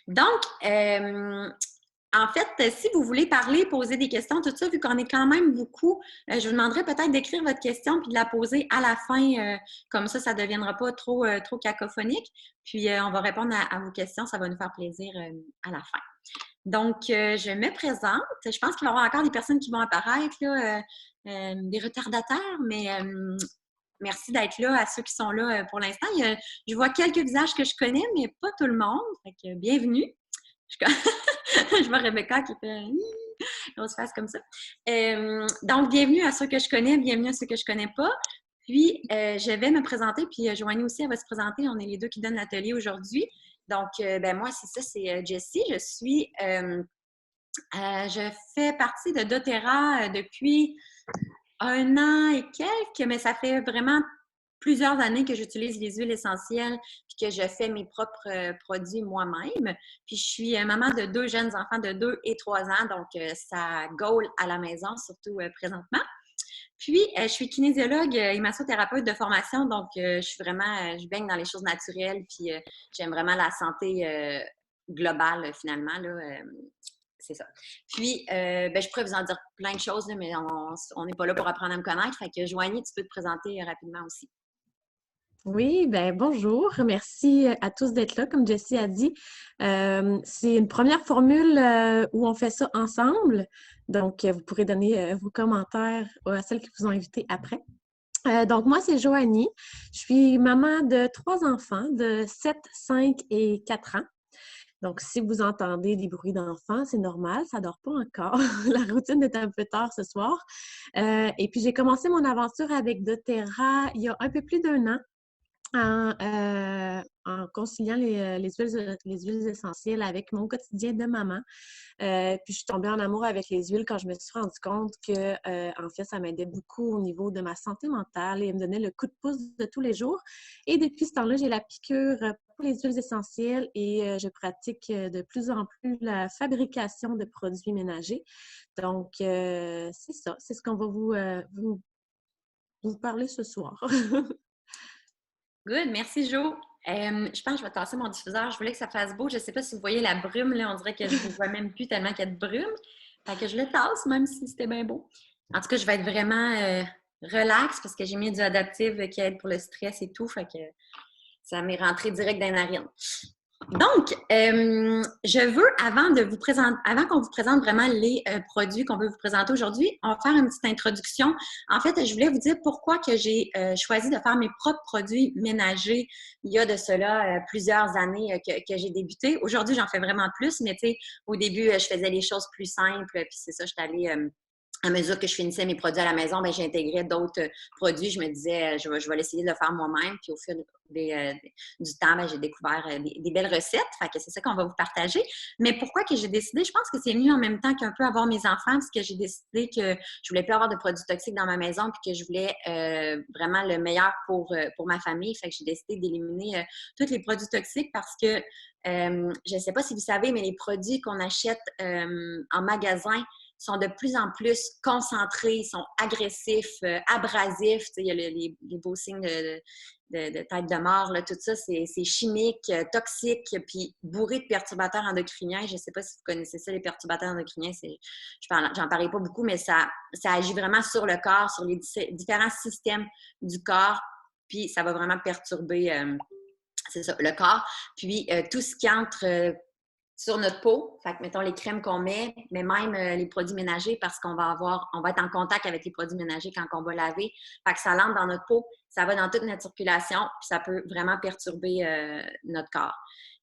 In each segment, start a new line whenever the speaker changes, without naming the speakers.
Donc, en fait, si vous voulez parler, poser des questions, tout ça, vu qu'on est quand même beaucoup, je vous demanderais peut-être d'écrire votre question puis de la poser à la fin. Comme ça ne deviendra pas trop cacophonique. Puis, on va répondre à vos questions. Ça va nous faire plaisir à la fin. Donc, je me présente. Je pense qu'il va y avoir encore des personnes qui vont apparaître, là, des retardataires, mais merci d'être là à ceux qui sont là pour l'instant. Je vois quelques visages que je connais, mais pas tout le monde. Fait que bienvenue. Je, je vois Rebecca qui fait on se fasse comme ça. Donc, bienvenue à ceux que je connais, bienvenue à ceux que je connais pas. Puis, je vais me présenter, puis Joanie aussi, elle va se présenter. On est les deux qui donnent l'atelier aujourd'hui. Donc, ben moi, c'est ça, c'est Jessie. Je fais partie de doTERRA depuis un an et quelques, mais ça fait vraiment plusieurs années que j'utilise les huiles essentielles puis que je fais mes propres produits moi-même. Puis je suis maman de deux jeunes enfants de 2 et 3 ans, donc ça gaule à la maison, surtout présentement. Puis, je suis kinésiologue et massothérapeute de formation, donc je baigne dans les choses naturelles, puis j'aime vraiment la santé globale, finalement, là, c'est ça. Puis, ben, je pourrais vous en dire plein de choses, là, mais on n'est pas là pour apprendre à me connaître. Fait que, Joanie, tu peux te présenter rapidement aussi.
Oui, ben bonjour. Merci à tous d'être là, comme Jessie a dit. C'est une première formule où on fait ça ensemble. Donc, vous pourrez donner vos commentaires à celles qui vous ont invité après. Donc, moi, c'est Joanie. Je suis maman de 3 enfants de 7, 5 et 4 ans. Donc, si vous entendez des bruits d'enfants, c'est normal, ça ne dort pas encore. La routine est un peu tard ce soir. Et puis, j'ai commencé mon aventure avec doTERRA il y a un peu plus d'un an en conciliant les huiles essentielles avec mon quotidien de maman. Puis je suis tombée en amour avec les huiles quand je me suis rendu compte que, en fait, ça m'aidait beaucoup au niveau de ma santé mentale et me donnait le coup de pouce de tous les jours. Et depuis ce temps-là, j'ai la piqûre pour les huiles essentielles et je pratique de plus en plus la fabrication de produits ménagers. Donc, c'est ça, c'est ce qu'on va vous parler ce soir.
Good, merci Jo. Je pense que je vais tasser mon diffuseur. Je voulais que ça fasse beau. Je ne sais pas si vous voyez la brume, là. On dirait que je ne vous vois même plus tellement qu'il y a de brume. Fait que je le tasse, même si c'était bien beau. En tout cas, je vais être vraiment relax parce que j'ai mis du adaptif qui aide pour le stress et tout. Fait que ça m'est rentré direct dans les narines. Donc, je veux, avant qu'on vous présente vraiment les produits qu'on veut vous présenter aujourd'hui, on va faire une petite introduction. En fait, je voulais vous dire pourquoi que j'ai choisi de faire mes propres produits ménagers il y a de cela plusieurs années que j'ai débuté. Aujourd'hui, j'en fais vraiment plus, mais tu sais, au début, je faisais les choses plus simples, puis c'est ça, je suis allée à mesure que je finissais mes produits à la maison, ben, j'intégrais d'autres produits. Je me disais, je vais l'essayer de le faire moi-même. Puis au fil du temps, ben, j'ai découvert des belles recettes. Fait que c'est ça qu'on va vous partager. Mais pourquoi que j'ai décidé? Je pense que c'est venu en même temps qu'un peu avoir mes enfants, parce que j'ai décidé que je voulais plus avoir de produits toxiques dans ma maison, puis que je voulais vraiment le meilleur pour ma famille. Fait que j'ai décidé d'éliminer tous les produits toxiques parce que je ne sais pas si vous savez, mais les produits qu'on achète en magasin sont de plus en plus concentrés, sont agressifs, abrasifs. Il y a les beaux signes de tête de mort, là, tout ça, c'est chimique, toxique, puis bourré de perturbateurs endocriniens. Je ne sais pas si vous connaissez ça, les perturbateurs endocriniens. J'en parlais pas beaucoup, mais ça agit vraiment sur le corps, sur les différents systèmes du corps, puis ça va vraiment perturber c'est ça, le corps. Puis tout ce qui entre sur notre peau, fait que mettons les crèmes qu'on met, mais même les produits ménagers parce on va être en contact avec les produits ménagers quand on va laver. Fait que ça entre dans notre peau, ça va dans toute notre circulation, puis ça peut vraiment perturber notre corps.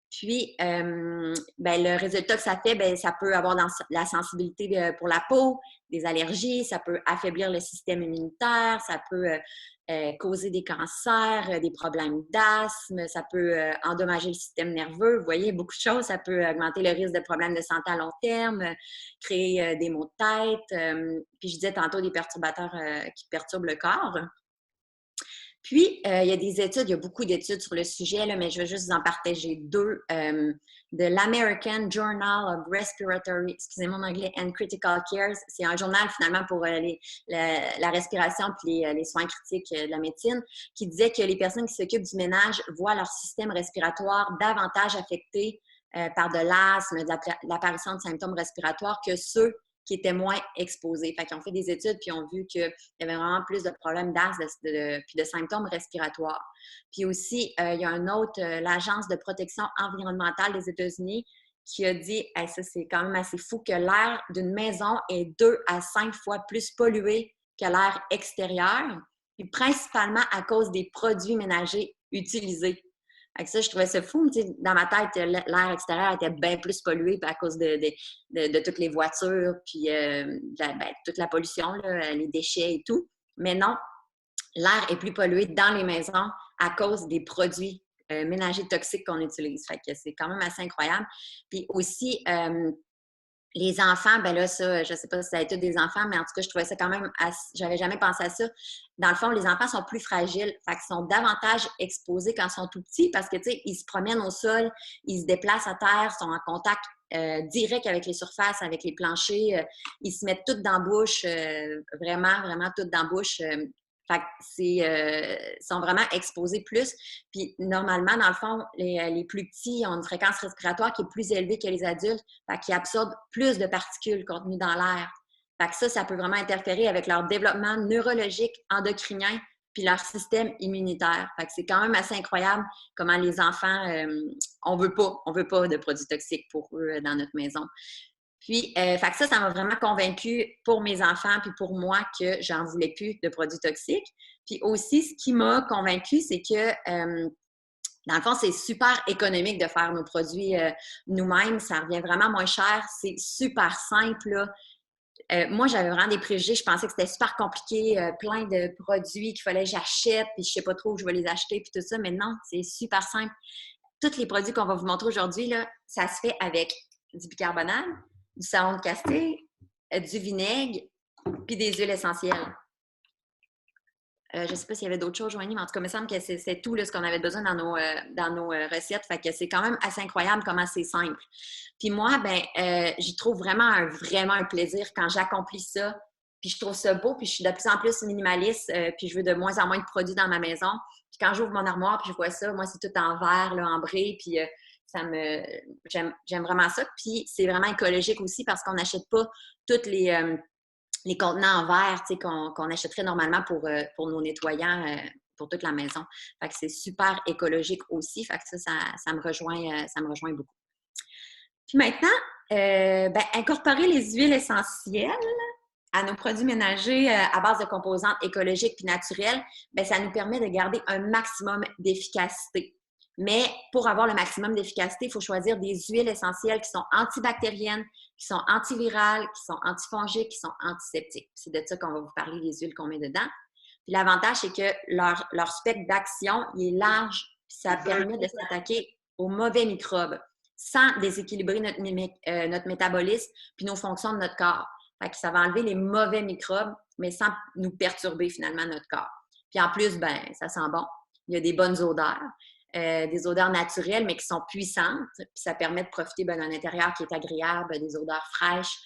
Puis, ben, le résultat que ça fait, ben, ça peut avoir la sensibilité pour la peau, des allergies, ça peut affaiblir le système immunitaire, ça peut causer des cancers, des problèmes d'asthme, ça peut endommager le système nerveux. Vous voyez, beaucoup de choses. Ça peut augmenter le risque de problèmes de santé à long terme, créer des maux de tête. Puis je disais tantôt des perturbateurs qui perturbent le corps. Puis, il y a des études, il y a beaucoup d'études sur le sujet, là, mais je vais juste vous en partager deux. De l'American Journal of Respiratory, excusez-moi mon anglais, and Critical Care. C'est un journal finalement pour la respiration puis les soins critiques de la médecine, qui disait que les personnes qui s'occupent du ménage voient leur système respiratoire davantage affecté par de l'asthme, de l'apparition de symptômes respiratoires que ceux qui étaient moins exposés. Fait qu'ils ont fait des études puis ont vu qu'il y avait vraiment plus de problèmes d'asthme puis de symptômes respiratoires. Puis aussi, il y a un autre, l'Agence de protection environnementale des États-Unis, qui a dit, hey, ça c'est quand même assez fou, que l'air d'une maison est 2 à 5 fois plus pollué que l'air extérieur, puis principalement à cause des produits ménagers utilisés. Avec ça, je trouvais ça fou. Dans ma tête, l'air extérieur était bien plus pollué à cause de toutes les voitures, puis toute la pollution, là, les déchets et tout. Mais non, l'air est plus pollué dans les maisons à cause des produits ménagers toxiques qu'on utilise. Fait que c'est quand même assez incroyable. Puis aussi, les enfants, ben là, ça, je ne sais pas si ça a été des enfants, mais en tout cas, je trouvais ça quand même j'avais jamais pensé à ça. Dans le fond, les enfants sont plus fragiles, fait qu'ils sont davantage exposés quand ils sont tout petits parce que, tu sais, ils se promènent au sol, ils se déplacent à terre, sont en contact direct avec les surfaces, avec les planchers, ils se mettent toutes dans la bouche, vraiment, vraiment toutes dans la bouche. Fait que sont vraiment exposés plus. Puis normalement, dans le fond, les plus petits ont une fréquence respiratoire qui est plus élevée que les adultes, fait qu'ils absorbent plus de particules contenues dans l'air. Fait que ça peut vraiment interférer avec leur développement neurologique, endocrinien, puis leur système immunitaire. Fait que c'est quand même assez incroyable comment les enfants, on veut pas de produits toxiques pour eux dans notre maison. Puis, fait que ça m'a vraiment convaincue pour mes enfants puis pour moi que j'en voulais plus de produits toxiques. Puis aussi, ce qui m'a convaincue, c'est que, dans le fond, c'est super économique de faire nos produits nous-mêmes. Ça revient vraiment moins cher. C'est super simple, là. Moi, j'avais vraiment des préjugés. Je pensais que c'était super compliqué, plein de produits qu'il fallait que j'achète, puis je sais pas trop où je vais les acheter, puis tout ça. Mais non, c'est super simple. Tous les produits qu'on va vous montrer aujourd'hui, là, ça se fait avec du bicarbonate, du savon de Castille, du vinaigre, puis des huiles essentielles. Je ne sais pas s'il y avait d'autres choses, Joanie, mais en tout cas, il me semble que c'est tout là, ce qu'on avait besoin dans nos recettes. Fait que c'est quand même assez incroyable comment c'est simple. Puis moi, j'y trouve vraiment un plaisir quand j'accomplis ça. Puis je trouve ça beau, puis je suis de plus en plus minimaliste, puis je veux de moins en moins de produits dans ma maison. Puis quand j'ouvre mon armoire, puis je vois ça, moi, c'est tout en verre, là, en brie, puis j'aime vraiment ça. Puis c'est vraiment écologique aussi parce qu'on n'achète pas toutes les contenants en verre qu'on achèterait normalement pour nos nettoyants pour toute la maison. Fait que c'est super écologique aussi. Fait que ça me rejoint beaucoup. Puis maintenant, incorporer les huiles essentielles à nos produits ménagers à base de composantes écologiques puis naturelles, ça nous permet de garder un maximum d'efficacité. Mais pour avoir le maximum d'efficacité, il faut choisir des huiles essentielles qui sont antibactériennes, qui sont antivirales, qui sont antifongiques, qui sont antiseptiques. C'est de ça qu'on va vous parler, les huiles qu'on met dedans. Puis l'avantage, c'est que leur spectre d'action, il est large, puis ça permet de s'attaquer aux mauvais microbes sans déséquilibrer notre métabolisme puis nos fonctions de notre corps. Fait que ça va enlever les mauvais microbes, mais sans nous perturber finalement notre corps. Puis en plus, ça sent bon. Il y a des bonnes odeurs. Des odeurs naturelles, mais qui sont puissantes. Puis ça permet de profiter d'un intérieur qui est agréable, des odeurs fraîches,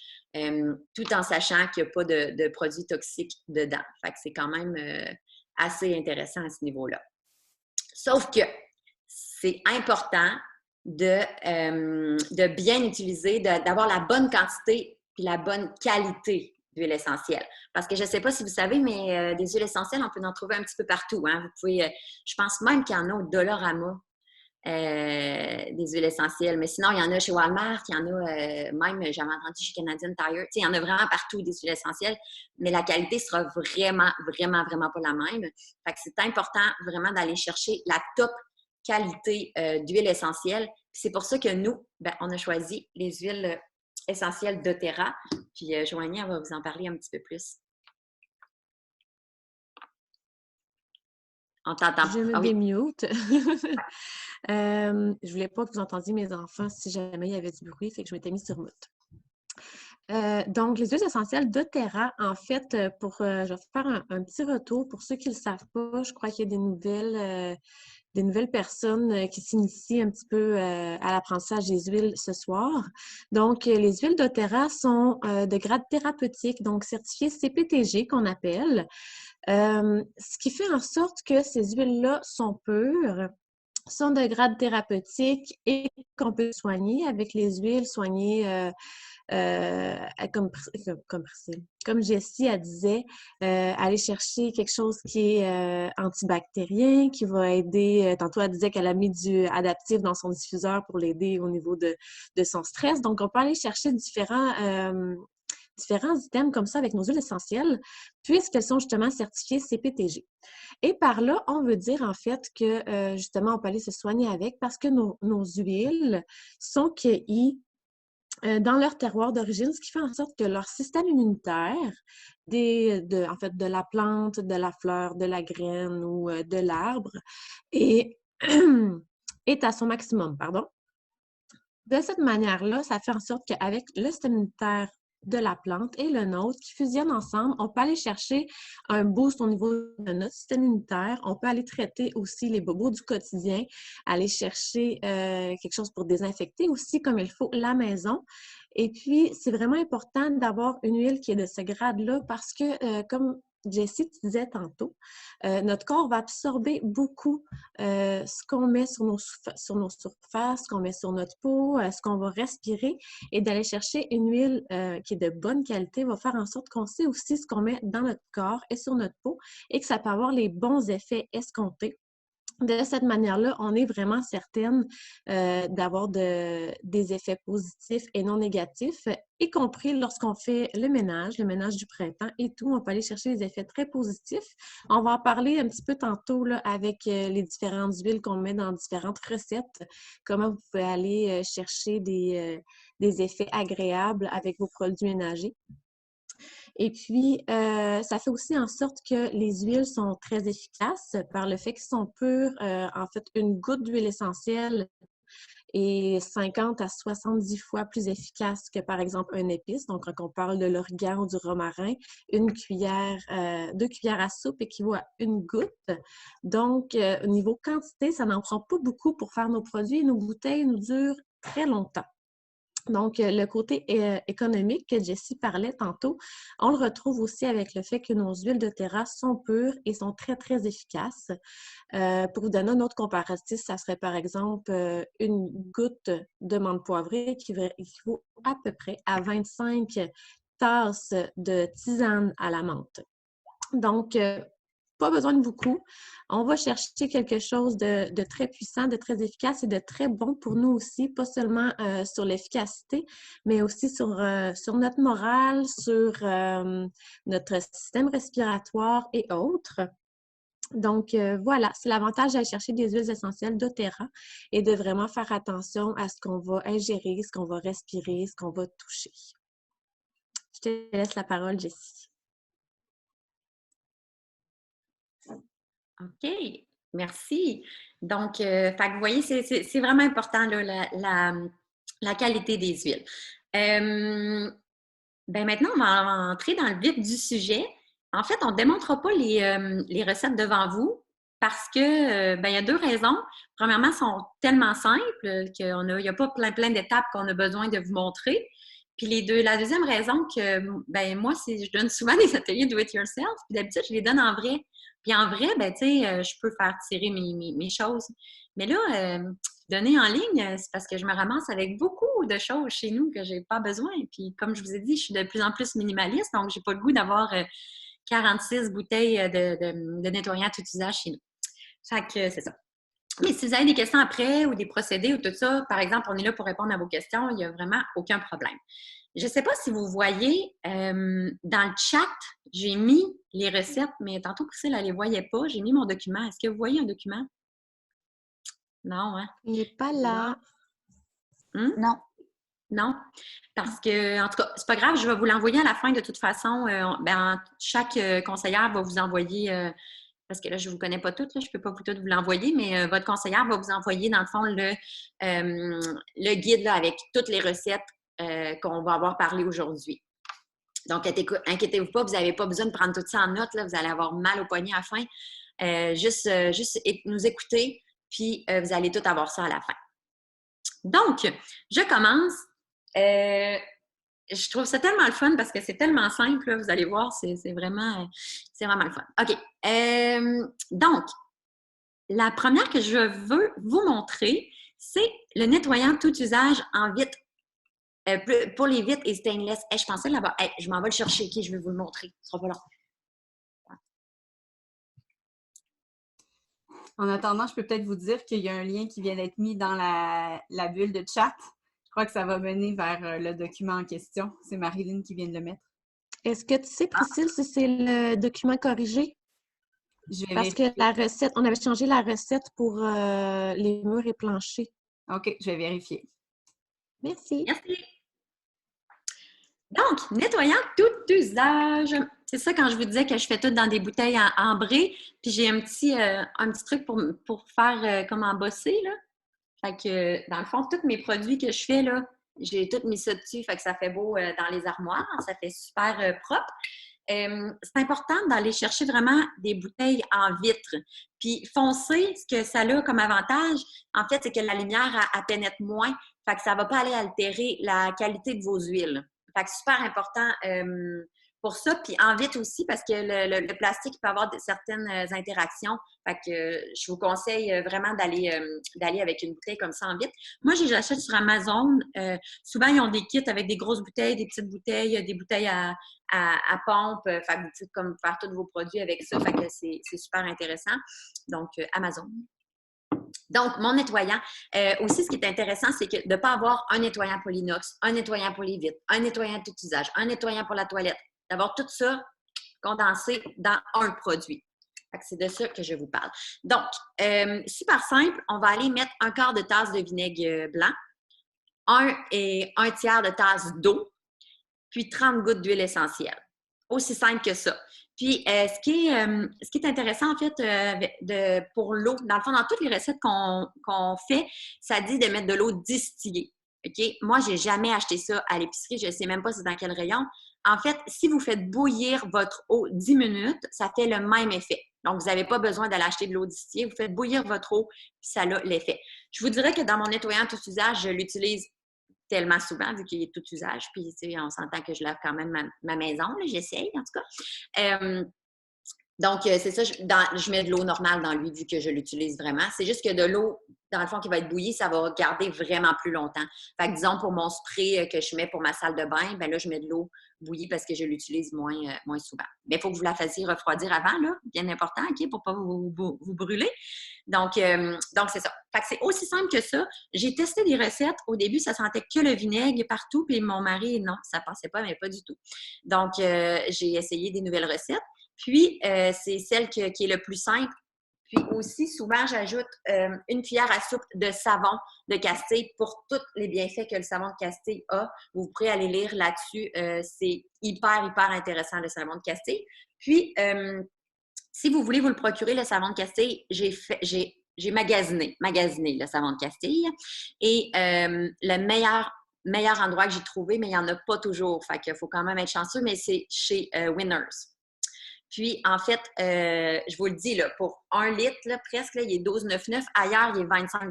tout en sachant qu'il n'y a pas de produits toxiques dedans. Fait que c'est quand même assez intéressant à ce niveau-là. Sauf que c'est important de bien utiliser, d'avoir la bonne quantité puis la bonne qualité d'huile essentielle. Parce que je ne sais pas si vous savez, mais des huiles essentielles, on peut en trouver un petit peu partout. Hein? Vous pouvez, je pense même qu'il y en a au Dollarama, des huiles essentielles. Mais sinon, il y en a chez Walmart, il y en a même, j'avais entendu chez Canadian Tire. Il y en a vraiment partout des huiles essentielles, mais la qualité sera vraiment, vraiment, vraiment pas la même. Fait que c'est important vraiment d'aller chercher la top qualité d'huile essentielle. C'est pour ça que nous, on a choisi les huiles essentielles doTERRA. Puis Joanie, elle va vous en parler un petit peu plus. On t'entend.
Je me démute. Je voulais pas que vous entendiez mes enfants si jamais il y avait du bruit, fait que je m'étais mise sur mute. Donc, les huiles essentielles doTERRA, en fait, je vais faire un petit retour. Pour ceux qui ne le savent pas, je crois qu'il y a des nouvelles personnes qui s'initient un petit peu à l'apprentissage des huiles ce soir. Donc, les huiles doTERRA sont de grade thérapeutique, donc certifiées CPTG qu'on appelle, ce qui fait en sorte que ces huiles-là sont pures, sont de grade thérapeutique et qu'on peut soigner avec les huiles, soigner euh, comme, comme Jessie, elle disait, aller chercher quelque chose qui est antibactérien, qui va aider. Tantôt, elle disait qu'elle a mis du adaptif dans son diffuseur pour l'aider au niveau de son stress. Donc, on peut aller chercher différents items comme ça avec nos huiles essentielles, puisqu'elles sont justement certifiées CPTG. Et par là, on veut dire en fait que justement, on peut aller se soigner avec parce que nos huiles sont cueillies dans leur terroir d'origine, ce qui fait en sorte que leur système immunitaire, en fait, de la plante, de la fleur, de la graine ou de l'arbre, est, est à son maximum, pardon. De cette manière-là, ça fait en sorte qu'avec le système immunitaire de la plante et le nôtre qui fusionnent ensemble, on peut aller chercher un boost au niveau de notre système immunitaire. On peut aller traiter aussi les bobos du quotidien, aller chercher quelque chose pour désinfecter aussi comme il faut la maison. Et puis, c'est vraiment important d'avoir une huile qui est de ce grade-là parce que, comme Jessie, tu disais tantôt, notre corps va absorber beaucoup ce qu'on met sur nos surfaces, ce qu'on met sur notre peau, ce qu'on va respirer et d'aller chercher une huile qui est de bonne qualité va faire en sorte qu'on sait aussi ce qu'on met dans notre corps et sur notre peau et que ça peut avoir les bons effets escomptés. De cette manière-là, on est vraiment certaine d'avoir des effets positifs et non négatifs, y compris lorsqu'on fait le ménage du printemps et tout. On peut aller chercher des effets très positifs. On va en parler un petit peu tantôt là, avec les différentes huiles qu'on met dans différentes recettes, comment vous pouvez aller chercher des effets agréables avec vos produits ménagers. Et puis, ça fait aussi en sorte que les huiles sont très efficaces par le fait qu'ils sont purs. En fait, une goutte d'huile essentielle est 50 à 70 fois plus efficace que, par exemple, un épice. Donc, quand on parle de l'origan ou du romarin, 2 cuillères à soupe équivaut à une goutte. Donc, au niveau quantité, ça n'en prend pas beaucoup pour faire nos produits et nos bouteilles nous durent très longtemps. Donc, le côté économique que Jessie parlait tantôt, on le retrouve aussi avec le fait que nos huiles doTERRA sont pures et sont très, très efficaces. Pour vous donner un autre comparatif, ça serait par exemple une goutte de menthe poivrée qui équivaut à peu près à 25 tasses de tisane à la menthe. Donc, pas besoin de beaucoup. On va chercher quelque chose de très puissant, de très efficace et de très bon pour nous aussi, pas seulement sur l'efficacité, mais aussi sur notre morale, sur notre système respiratoire et autres. Donc, voilà, c'est l'avantage d'aller chercher des huiles essentielles doTERRA et de vraiment faire attention à ce qu'on va ingérer, ce qu'on va respirer, ce qu'on va toucher. Je te laisse la parole, Jessie.
OK, merci. Donc, vous voyez, c'est vraiment important là, la qualité des huiles. Maintenant, on va entrer dans le vif du sujet. En fait, on ne démontrera pas les recettes devant vous parce que il y a 2 raisons. Premièrement, elles sont tellement simples qu'il n'y a pas plein d'étapes qu'on a besoin de vous montrer. Puis la deuxième raison que moi, je donne souvent des ateliers do it yourself, puis d'habitude, je les donne en vrai. Puis en vrai, je peux faire tirer mes choses. Mais là, donner en ligne, c'est parce que je me ramasse avec beaucoup de choses chez nous que j'ai pas besoin. Puis comme je vous ai dit, je suis de plus en plus minimaliste, donc j'ai pas le goût d'avoir 46 bouteilles de nettoyant à tout usage chez nous. Fait que c'est ça. Mais si vous avez des questions après ou des procédés ou tout ça, par exemple, on est là pour répondre à vos questions, il n'y a vraiment aucun problème. Je ne sais pas si vous voyez, dans le chat, j'ai mis les recettes, mais tantôt Priscille, elle ne les voyait pas. J'ai mis mon document. Est-ce que vous voyez un document? Non, hein?
Il n'est pas là.
Non. Non? Parce que, en tout cas, c'est pas grave, je vais vous l'envoyer à la fin de toute façon. Chaque conseillère va vous envoyer, parce que là, je ne vous connais pas toutes, là, je ne peux pas toutes vous l'envoyer, mais votre conseillère va vous envoyer, dans le fond, le guide là, avec toutes les recettes qu'on va avoir parlé aujourd'hui. Donc, inquiétez-vous pas, vous n'avez pas besoin de prendre tout ça en note, là, vous allez avoir mal au poignet à la fin. Juste nous écouter, puis vous allez tout avoir ça à la fin. Donc, je commence. Je trouve ça tellement le fun parce que c'est tellement simple, là, vous allez voir, c'est vraiment le fun. OK. Donc, la première que je veux vous montrer, c'est le nettoyant tout usage en vitre. Pour les vitres et stainless. Je pensais là-bas. Je m'en vais le chercher. OK, je vais vous le montrer. Ce sera pas long.
En attendant, je peux peut-être vous dire qu'il y a un lien qui vient d'être mis dans la bulle de chat. Je crois que ça va mener vers le document en question. C'est Marilyn qui vient de le mettre.
Est-ce que tu sais, Priscille, si c'est le document corrigé? Parce que la recette, on avait changé la recette pour les murs et planchers.
OK, je vais vérifier.
Merci.
Merci. Donc, nettoyant tout usage. C'est ça quand je vous disais que je fais tout dans des bouteilles en ambré. Puis j'ai un petit truc pour faire comme embosser, là. Fait que, dans le fond, tous mes produits que je fais, là, j'ai tout mis ça dessus. Fait que ça fait beau dans les armoires. Ça fait super propre. C'est important d'aller chercher vraiment des bouteilles en vitre. Puis foncé, ce que ça a comme avantage, en fait, c'est que la lumière, elle pénètre moins. Fait que ça ne va pas aller altérer la qualité de vos huiles. Fait que super important pour ça. Puis en vitre aussi, parce que le plastique peut avoir certaines interactions. Fait que je vous conseille vraiment d'aller avec une bouteille comme ça en vitre. Moi, j'achète sur Amazon. Souvent, ils ont des kits avec des grosses bouteilles, des petites bouteilles, des bouteilles à pompe. Fait que vous pouvez comme faire tous vos produits avec ça. Fait que c'est super intéressant. Donc, Amazon. Donc, mon nettoyant. Aussi, ce qui est intéressant, c'est de ne pas avoir un nettoyant pour l'inox, un nettoyant pour les vitres, un nettoyant tout usage, un nettoyant pour la toilette. D'avoir tout ça condensé dans un produit. C'est de ça que je vous parle. Donc, super simple, on va aller mettre un quart de tasse de vinaigre blanc, un tiers de tasse d'eau, puis 30 gouttes d'huile essentielle. Aussi simple que ça. Puis, ce qui est intéressant, en fait, pour l'eau, dans le fond, dans toutes les recettes qu'on fait, ça dit de mettre de l'eau distillée. OK? Moi, je n'ai jamais acheté ça à l'épicerie. Je ne sais même pas c'est dans quel rayon. En fait, si vous faites bouillir votre eau 10 minutes, ça fait le même effet. Donc, vous n'avez pas besoin d'aller acheter de l'eau distillée. Vous faites bouillir votre eau, puis ça a l'effet. Je vous dirais que dans mon nettoyant tout usage, je l'utilise tellement souvent, vu qu'il est tout usage. Puis, tu sais, on s'entend que je lave quand même ma maison. J'essaye, en tout cas. Donc, c'est ça, je mets de l'eau normale dans lui, vu que je l'utilise vraiment. C'est juste que de l'eau, dans le fond, qui va être bouillie, ça va garder vraiment plus longtemps. Fait que, disons, pour mon spray que je mets pour ma salle de bain, ben là, je mets de l'eau bouillie parce que je l'utilise moins souvent. Mais il faut que vous la fassiez refroidir avant, là, bien important, OK, pour ne pas vous brûler. Donc, c'est ça. Fait que c'est aussi simple que ça. J'ai testé des recettes. Au début, ça sentait que le vinaigre partout. Puis mon mari, non, ça passait pas, mais pas du tout. Donc, j'ai essayé des nouvelles recettes. Puis, c'est celle qui est le plus simple. Puis aussi, souvent, j'ajoute une cuillère à soupe de savon de Castille pour tous les bienfaits que le savon de Castille a. Vous pourrez aller lire là-dessus. C'est hyper, hyper intéressant, le savon de Castille. Puis, si vous voulez vous le procurer, le savon de Castille, j'ai magasiné le savon de Castille. Et le meilleur endroit que j'ai trouvé, mais il n'y en a pas toujours. Fait qu'il faut quand même être chanceux, mais c'est chez Winners. Puis, en fait, je vous le dis, là, pour 1 litre, là, presque, là, il est 12,99. Ailleurs, il est 25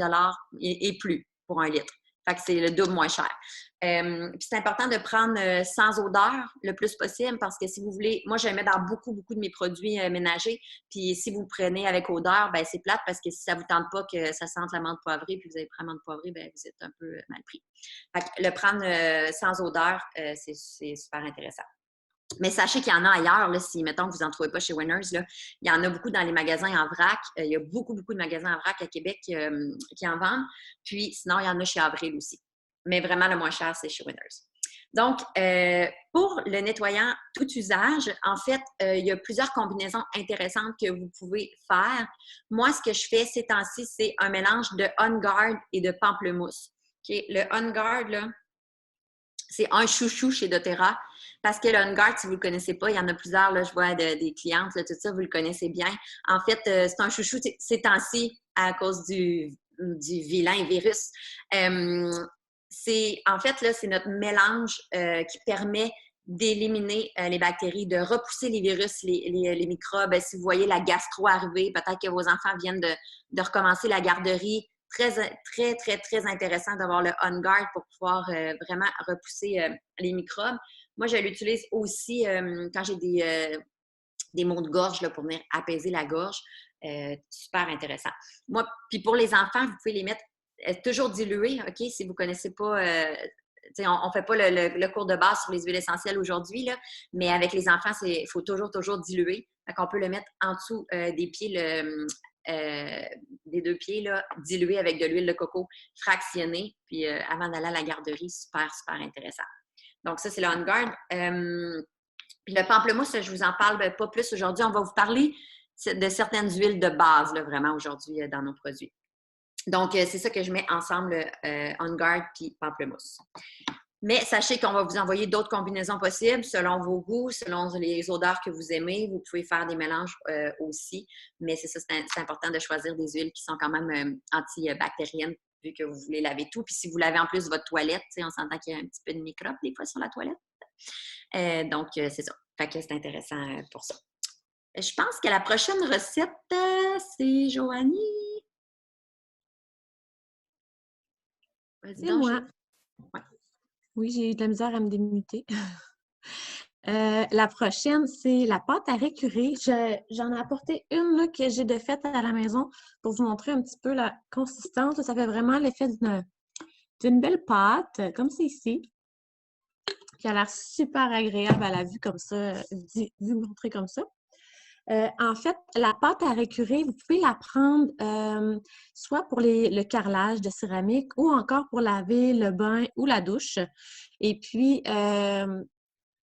et plus pour 1 litre. Fait que c'est le double moins cher. Puis c'est important de prendre sans odeur le plus possible parce que si vous voulez, moi, je le mets dans beaucoup, beaucoup de mes produits ménagers. Puis si vous le prenez avec odeur, ben c'est plate parce que si ça ne vous tente pas que ça sente l'amande poivrée puis vous avez pris l'amande poivrée, ben vous êtes un peu mal pris. Fait que le prendre sans odeur, c'est super intéressant. Mais sachez qu'il y en a ailleurs, là, si, mettons, que vous n'en trouvez pas chez Winners, là, il y en a beaucoup dans les magasins en vrac. Il y a beaucoup, beaucoup de magasins en vrac à Québec qui en vendent. Puis, sinon, il y en a chez Avril aussi. Mais vraiment, le moins cher, c'est chez Winners. Donc, pour le nettoyant tout usage, en fait, il y a plusieurs combinaisons intéressantes que vous pouvez faire. Moi, ce que je fais ces temps-ci, c'est un mélange de On Guard et de pamplemousse. Okay? Le On Guard, là, c'est un chouchou chez doTERRA. Parce que le On Guard, si vous ne le connaissez pas, il y en a plusieurs, là, je vois des clientes, là, tout ça, vous le connaissez bien. En fait, c'est un chouchou ces temps-ci à cause du vilain virus. en fait, là, c'est notre mélange qui permet d'éliminer les bactéries, de repousser les virus, les microbes. Si vous voyez la gastro arriver, peut-être que vos enfants viennent de recommencer la garderie. Très, très, très, très intéressant d'avoir le On Guard pour pouvoir vraiment repousser les microbes. Moi, je l'utilise aussi quand j'ai des maux de gorge là, pour venir apaiser la gorge. Super intéressant. Moi, puis pour les enfants, vous pouvez les mettre toujours dilués, OK? Si vous ne connaissez pas, on ne fait pas le cours de base sur les huiles essentielles aujourd'hui, là, mais avec les enfants, il faut toujours diluer. Donc, on peut le mettre en dessous des pieds, des 2 pieds, là, dilué avec de l'huile de coco fractionnée, puis avant d'aller à la garderie, super, super intéressant. Donc, ça, c'est le On Guard. Puis le pamplemousse, je vous en parle pas plus aujourd'hui. On va vous parler de certaines huiles de base, là, vraiment, aujourd'hui, dans nos produits. Donc, c'est ça que je mets ensemble, On Guard puis pamplemousse. Mais sachez qu'on va vous envoyer d'autres combinaisons possibles selon vos goûts, selon les odeurs que vous aimez. Vous pouvez faire des mélanges aussi. Mais c'est ça, c'est important de choisir des huiles qui sont quand même antibactériennes vu que vous voulez laver tout. Puis si vous lavez en plus votre toilette, on s'entend qu'il y a un petit peu de microbes des fois sur la toilette. Donc, c'est ça. Fait que c'est intéressant pour ça. Je pense que la prochaine recette, c'est Joanie.
C'est moi. Ouais. Oui, j'ai eu de la misère à me démuter. La prochaine, c'est la pâte à récurer. J'en ai apporté une là, que j'ai de faite à la maison pour vous montrer un petit peu la consistance. Ça fait vraiment l'effet d'une belle pâte, comme c'est ici, qui a l'air super agréable à la vue comme ça, vue montrée comme ça. En fait, la pâte à récurer, vous pouvez la prendre soit pour le carrelage de céramique ou encore pour laver le bain ou la douche. Et puis,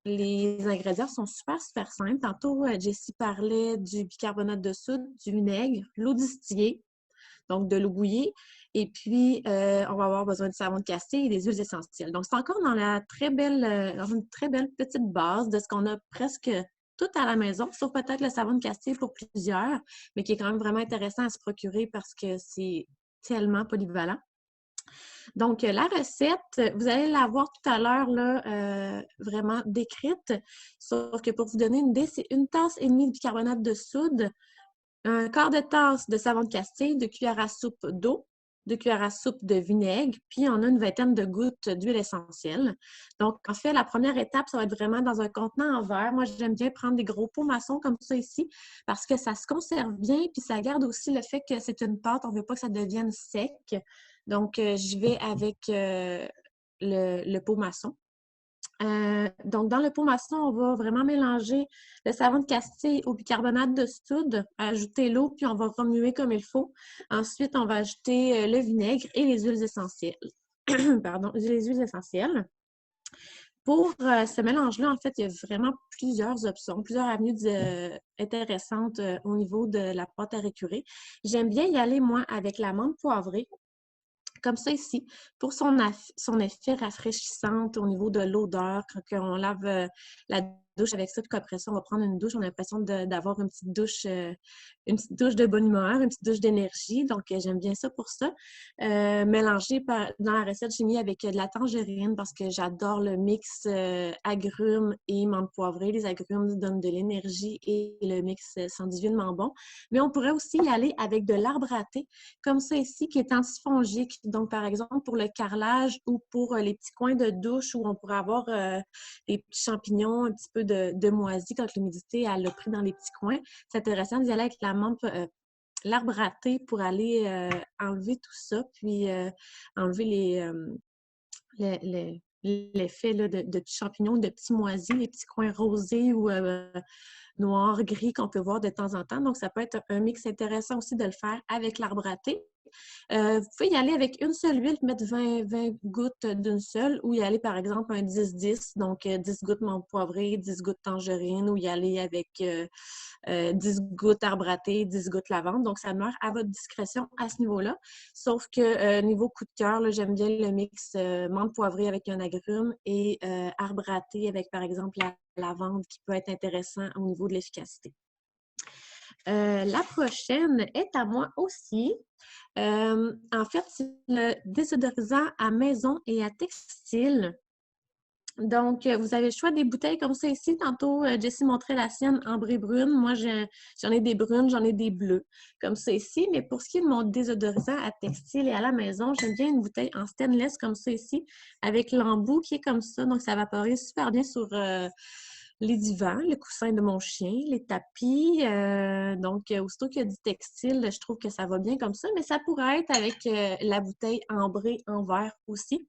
les ingrédients sont super, super simples. Tantôt, Jessie parlait du bicarbonate de soude, du vinaigre, l'eau distillée, donc de l'eau bouillie. Et puis, on va avoir besoin de savon de castille et des huiles essentielles. Donc, c'est encore dans une très belle petite base de ce qu'on a presque tout à la maison, sauf peut-être le savon de castille pour plusieurs, mais qui est quand même vraiment intéressant à se procurer parce que c'est tellement polyvalent. Donc, la recette, vous allez la voir tout à l'heure, là, vraiment décrite, sauf que pour vous donner une idée, c'est 1,5 tasse de bicarbonate de soude, 1/4 de tasse de savon de castille, 2 cuillères à soupe d'eau, 2 cuillères à soupe de vinaigre, puis on a une vingtaine de gouttes d'huile essentielle. Donc, en fait, la première étape, ça va être vraiment dans un contenant en verre. Moi, j'aime bien prendre des gros pots maçons comme ça ici parce que ça se conserve bien, puis ça garde aussi le fait que c'est une pâte. On ne veut pas que ça devienne sec. Donc, je vais avec le pot maçon. Donc, dans le pot maçon, on va vraiment mélanger le savon de castille au bicarbonate de soude, ajouter l'eau, puis on va remuer comme il faut. Ensuite, on va ajouter le vinaigre et les huiles essentielles. Pardon, les huiles essentielles. Pour ce mélange-là, en fait, il y a vraiment plusieurs options, plusieurs avenues intéressantes au niveau de la pâte à récurer. J'aime bien y aller, moi, avec la menthe poivrée. Comme ça ici, pour son effet rafraîchissant au niveau de l'odeur, quand on lave la douche avec ça, puis qu'après ça, on va prendre une douche, on a l'impression d'avoir une petite douche de bonne humeur, une petite douche d'énergie. Donc, j'aime bien ça pour ça. Mélangé dans la recette, j'ai mis avec de la tangerine parce que j'adore le mix agrumes et menthe poivrée. Les agrumes donnent de l'énergie et le mix sont divinement bon. Mais on pourrait aussi y aller avec de l'arbre à thé, comme ça ici, qui est antifongique. Donc, par exemple, pour le carrelage ou pour les petits coins de douche où on pourrait avoir des petits champignons, un petit peu de moisi quand l'humidité a pris dans les petits coins. C'est intéressant d'y aller avec l'arbre à thé pour aller enlever tout ça, puis enlever l'effet de petits champignons, de petits moisis, les petits coins rosés ou noirs, gris qu'on peut voir de temps en temps. Donc, ça peut être un mix intéressant aussi de le faire avec l'arbre à thé. Vous pouvez y aller avec une seule huile, mettre 20 gouttes d'une seule, ou y aller par exemple un 10-10, donc 10 gouttes menthe poivrée, 10 gouttes tangerine, ou y aller avec 10 gouttes arbre à thé, 10 gouttes lavande. Donc, ça demeure à votre discrétion à ce niveau-là. Sauf que niveau coup de cœur, j'aime bien le mix menthe poivrée avec un agrume et arbre à thé avec par exemple la lavande qui peut être intéressant au niveau de l'efficacité. La prochaine est à moi aussi. En fait, c'est le désodorisant à maison et à textile. Donc, vous avez le choix des bouteilles comme ça ici. Tantôt, Jessie montrait la sienne ambrée brune. Moi, j'en ai des brunes, j'en ai des bleues, comme ça ici. Mais pour ce qui est de mon désodorisant à textile et à la maison, j'aime bien une bouteille en stainless comme ça ici, avec l'embout qui est comme ça. Donc, ça vaporise super bien sur les divans, le coussin de mon chien, les tapis. Donc, aussitôt qu'il y a du textile, je trouve que ça va bien comme ça. Mais ça pourrait être avec la bouteille ambrée en verre aussi.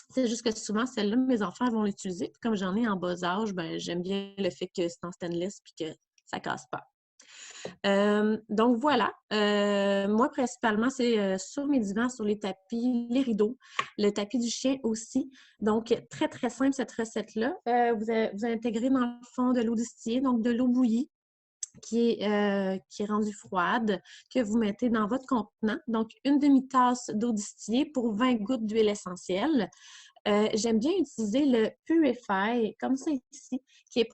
C'est juste que souvent, celle-là, mes enfants vont l'utiliser. Puis comme j'en ai en bas âge, ben, j'aime bien le fait que c'est en stainless puis que ça casse pas. Donc voilà. Moi, principalement, c'est sur mes divans, sur les tapis, les rideaux, le tapis du chien aussi. Donc, très, très simple cette recette-là. Vous intégrez dans le fond de l'eau distillée, donc de l'eau bouillie qui est rendue froide, que vous mettez dans votre contenant. Donc, une demi-tasse d'eau distillée pour 20 gouttes d'huile essentielle. J'aime bien utiliser le Purify, comme ça ici, qui est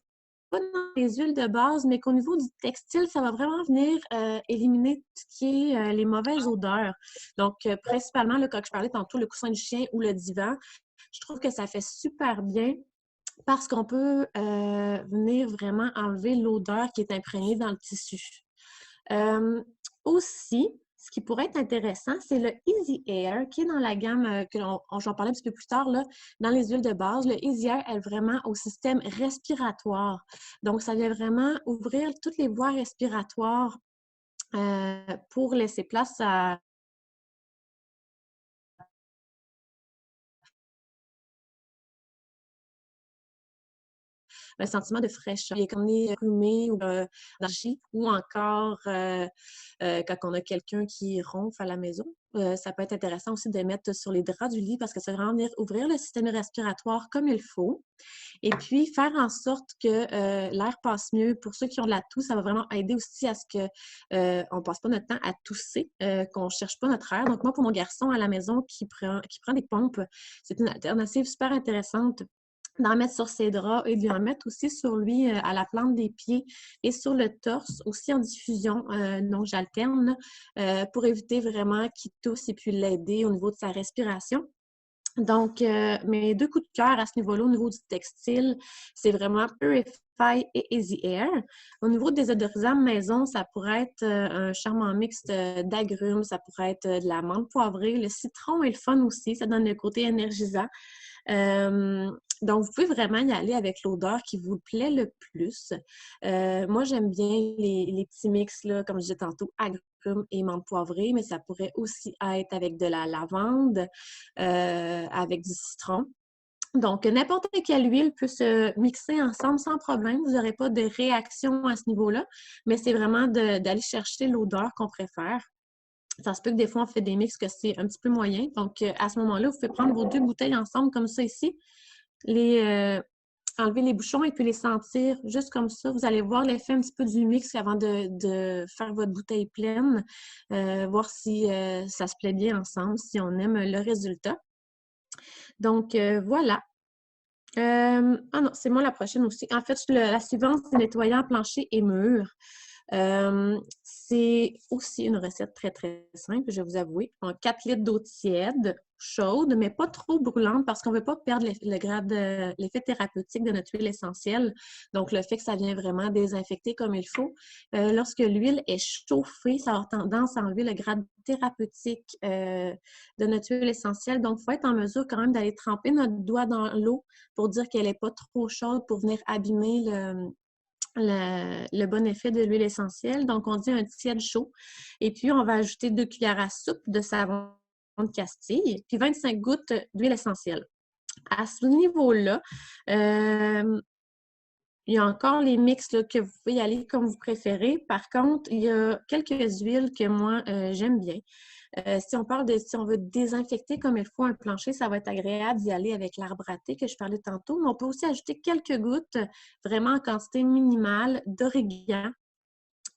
pas dans les huiles de base, mais qu'au niveau du textile, ça va vraiment venir éliminer tout ce qui est les mauvaises odeurs. Donc, principalement, là, quand je parlais tantôt, le coussin du chien ou le divan, je trouve que ça fait super bien parce qu'on peut venir vraiment enlever l'odeur qui est imprégnée dans le tissu. Aussi, ce qui pourrait être intéressant, c'est le Easy Air qui est dans la gamme j'en parlais un petit peu plus tard, là, dans les huiles de base. Le Easy Air est vraiment au système respiratoire. Donc, ça vient vraiment ouvrir toutes les voies respiratoires pour laisser place à un sentiment de fraîcheur. Il est comme des rhumé ou d'anarchie ou encore quand on a quelqu'un qui ronfle à la maison. Ça peut être intéressant aussi de mettre sur les draps du lit parce que ça va vraiment venir ouvrir le système respiratoire comme il faut. Et puis, faire en sorte que l'air passe mieux. Pour ceux qui ont de la toux, ça va vraiment aider aussi à ce qu'on ne passe pas notre temps à tousser, qu'on ne cherche pas notre air. Donc, moi, pour mon garçon à la maison qui prend des pompes, c'est une alternative super intéressante d'en mettre sur ses draps et de lui en mettre aussi sur lui à la plante des pieds et sur le torse, aussi en diffusion. Donc, j'alterne pour éviter vraiment qu'il tousse et puis l'aider au niveau de sa respiration. Donc, mes deux coups de cœur à ce niveau-là, au niveau du textile, c'est vraiment Purify et Easy Air. Au niveau des odorisants maison, ça pourrait être un charmant mix d'agrumes, ça pourrait être de la menthe poivrée. Le citron est le fun aussi, ça donne le côté énergisant. Donc, vous pouvez vraiment y aller avec l'odeur qui vous plaît le plus. Moi, j'aime bien les petits mix, là, comme je disais tantôt, agrumes et menthe poivrée, mais ça pourrait aussi être avec de la lavande, avec du citron. Donc, n'importe quelle huile peut se mixer ensemble sans problème. Vous n'aurez pas de réaction à ce niveau-là, mais c'est vraiment d'aller chercher l'odeur qu'on préfère. Ça se peut que des fois, on fait des mix que c'est un petit peu moyen. Donc, à ce moment-là, vous pouvez prendre vos deux bouteilles ensemble comme ça ici, enlever les bouchons et puis les sentir juste comme ça. Vous allez voir l'effet un petit peu du mix avant de faire votre bouteille pleine, voir si ça se plaît bien ensemble, si on aime le résultat. Donc, voilà. Ah non, c'est moi la prochaine aussi. En fait, la suivante, c'est nettoyant plancher et mur. C'est aussi une recette très, très simple, je vais vous avouer. En 4 litres d'eau tiède, chaude, mais pas trop brûlante parce qu'on ne veut pas perdre l'effet thérapeutique de notre huile essentielle. Donc, le fait que ça vient vraiment désinfecter comme il faut. Lorsque l'huile est chauffée, ça a tendance à enlever le grade thérapeutique de notre huile essentielle. Donc, il faut être en mesure quand même d'aller tremper notre doigt dans l'eau pour dire qu'elle n'est pas trop chaude pour venir abîmer le bon effet de l'huile essentielle. Donc, on dit un tiède chaud. Et puis, on va ajouter 2 cuillères à soupe de savon de Castille, puis 25 gouttes d'huile essentielle. À ce niveau-là, il y a encore les mix là, que vous pouvez y aller comme vous préférez. Par contre, il y a quelques huiles que moi, j'aime bien. Si on veut désinfecter comme il faut un plancher, ça va être agréable d'y aller avec l'arbre à thé que je parlais tantôt. Mais on peut aussi ajouter quelques gouttes, vraiment en quantité minimale, d'origan,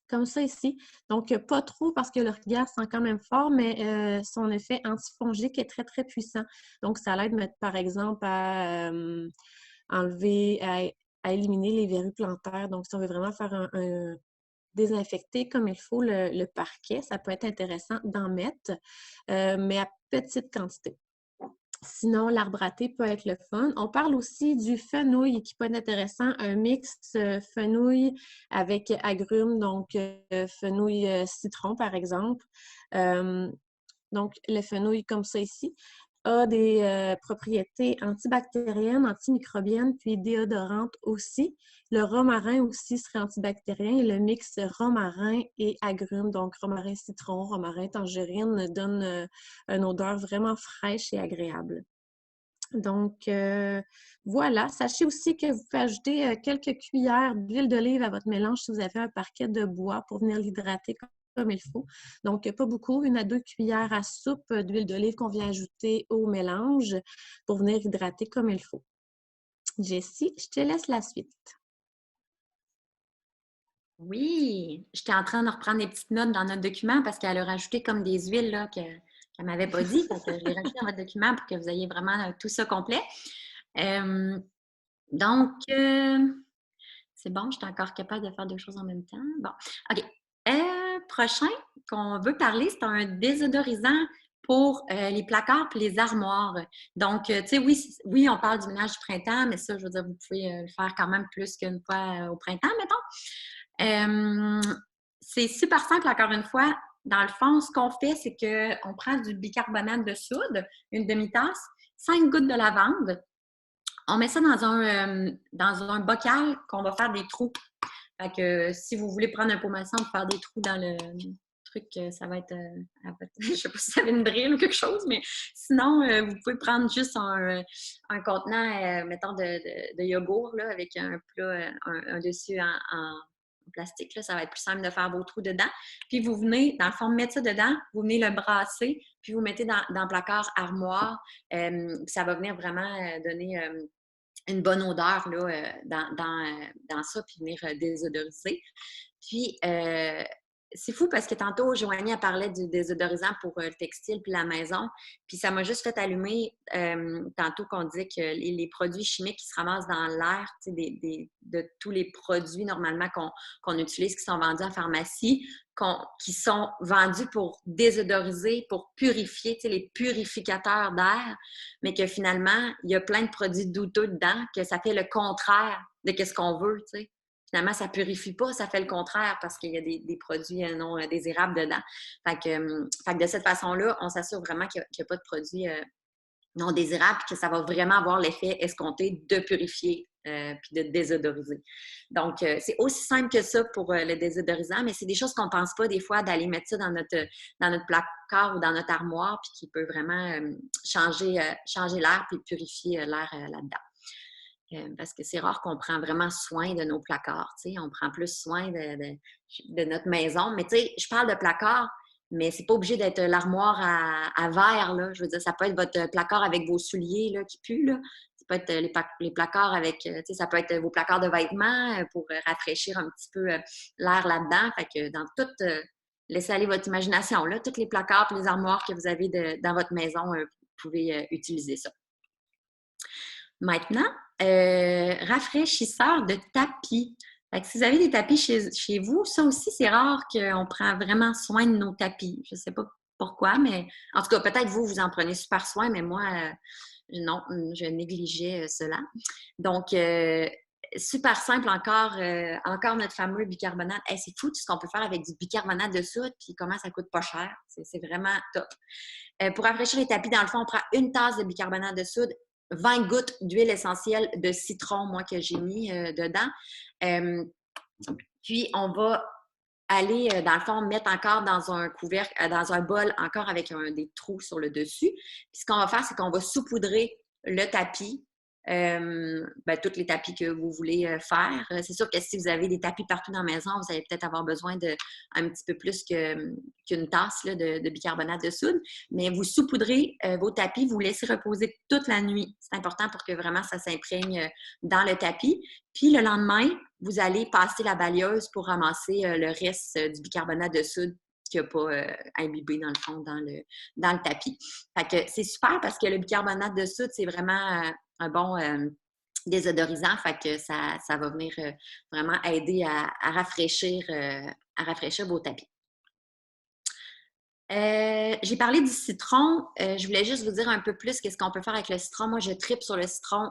comme ça ici. Donc, pas trop parce que l'origan sent quand même fort, mais son effet antifongique est très, très puissant. Donc, ça l'aide, par exemple, à enlever, à éliminer les verrues plantaires. Donc, si on veut vraiment faire désinfecter comme il faut le parquet. Ça peut être intéressant d'en mettre, mais à petite quantité. Sinon, l'arbre à thé peut être le fun. On parle aussi du fenouil qui peut être intéressant, un mix fenouil avec agrumes, donc fenouil citron par exemple. Donc, le fenouil comme ça ici a des propriétés antibactériennes, antimicrobiennes, puis déodorantes aussi. Le romarin aussi serait antibactérien et le mix romarin et agrumes, donc romarin citron, romarin tangerine, donne une odeur vraiment fraîche et agréable. Donc, voilà. Sachez aussi que vous pouvez ajouter quelques cuillères d'huile d'olive à votre mélange si vous avez un parquet de bois pour venir l'hydrater comme il faut. Donc, pas beaucoup, 1 à 2 cuillères à soupe d'huile d'olive qu'on vient ajouter au mélange pour venir hydrater comme il faut. Jessie, je te laisse la suite.
Oui, j'étais en train de reprendre des petites notes dans notre document parce qu'elle a rajouté comme des huiles là, qu'elle ne m'avait pas dit. Donc, je l'ai rajouté dans votre document pour que vous ayez vraiment tout ça complet. Donc, c'est bon, je suis encore capable de faire 2 choses en même temps. Bon, OK. Prochain qu'on veut parler, c'est un désodorisant pour les placards et les armoires. Donc, tu sais, oui, on parle du ménage du printemps, mais ça, je veux dire, vous pouvez le faire quand même plus qu'une fois au printemps, mettons. C'est super simple, encore une fois. Dans le fond, ce qu'on fait, c'est qu'on prend du bicarbonate de soude, une demi-tasse, 5 gouttes de lavande. On met ça dans un bocal qu'on va faire des trous. Fait que si vous voulez prendre un pot maçon pour faire des trous dans le truc, ça va être je sais pas si ça avait une drille ou quelque chose, mais sinon, vous pouvez prendre juste un contenant, mettons, de yogourt là, avec un plat, un dessus en plastique. Là, ça va être plus simple de faire vos trous dedans. Puis vous venez, dans le fond, mettre ça dedans, vous venez le brasser, puis vous mettez dans le placard armoire. Ça va venir vraiment donner une bonne odeur là, dans ça, puis venir désodoriser. Puis, c'est fou parce que tantôt, Joanie, elle parlait du désodorisant pour le textile puis la maison. Puis ça m'a juste fait allumer tantôt qu'on disait que les produits chimiques qui se ramassent dans l'air, tu sais, de tous les produits normalement qu'on utilise, qui sont vendus en pharmacie, qui sont vendus pour désodoriser, pour purifier, tu sais, les purificateurs d'air, mais que finalement, il y a plein de produits douteux dedans, que ça fait le contraire de ce qu'on veut, tu sais. Finalement, ça ne purifie pas, ça fait le contraire parce qu'il y a des produits non désirables dedans. Fait que de cette façon-là, on s'assure vraiment qu'il n'y a pas de produits non désirables et que ça va vraiment avoir l'effet escompté de purifier puis de désodoriser. Donc, c'est aussi simple que ça pour le désodorisant, mais c'est des choses qu'on ne pense pas des fois d'aller mettre ça dans notre placard ou dans notre armoire puis qui peut vraiment changer l'air puis purifier l'air là-dedans. Parce que c'est rare qu'on prend vraiment soin de nos placards, tu sais, on prend plus soin de notre maison. Mais tu sais, je parle de placard, mais c'est pas obligé d'être l'armoire à verre, là. Je veux dire, ça peut être votre placard avec vos souliers, là, qui puent, là. Ça peut être les placards avec, tu sais, ça peut être vos placards de vêtements pour rafraîchir un petit peu l'air là-dedans. Fait que dans tout, laissez aller votre imagination, là. Tous les placards et les armoires que vous avez dans votre maison, vous pouvez utiliser ça. Maintenant, rafraîchisseur de tapis. Fait que si vous avez des tapis chez vous, ça aussi, c'est rare qu'on prend vraiment soin de nos tapis. Je ne sais pas pourquoi, mais en tout cas, peut-être vous en prenez super soin, mais moi, non, je négligeais cela. Donc, super simple encore notre fameux bicarbonate. Hey, c'est fou tout ce qu'on peut faire avec du bicarbonate de soude, puis comment ça coûte pas cher. C'est vraiment top. Pour rafraîchir les tapis, dans le fond, on prend 1 tasse de bicarbonate de soude, 20 gouttes d'huile essentielle de citron, moi, que j'ai mis dedans. Puis, on va aller, dans le fond, mettre encore dans un couvercle, dans un bol, encore avec des trous sur le dessus. Puis, ce qu'on va faire, c'est qu'on va saupoudrer le tapis, tous les tapis que vous voulez faire. C'est sûr que si vous avez des tapis partout dans la maison, vous allez peut-être avoir besoin d'un petit peu plus qu'une tasse là, de bicarbonate de soude. Mais vous saupoudrez vos tapis, vous laissez reposer toute la nuit. C'est important pour que vraiment ça s'imprègne dans le tapis. Puis le lendemain, vous allez passer la balayeuse pour ramasser le reste du bicarbonate de soude qui n'a pas imbibé dans le fond, dans le tapis. Fait que c'est super parce que le bicarbonate de soude, c'est vraiment un bon désodorisant. Fait que ça va venir vraiment aider à rafraîchir à rafraîchir vos tapis. J'ai parlé du citron. Je voulais juste vous dire un peu plus qu'est-ce qu'on peut faire avec le citron. Moi, je tripe sur le citron.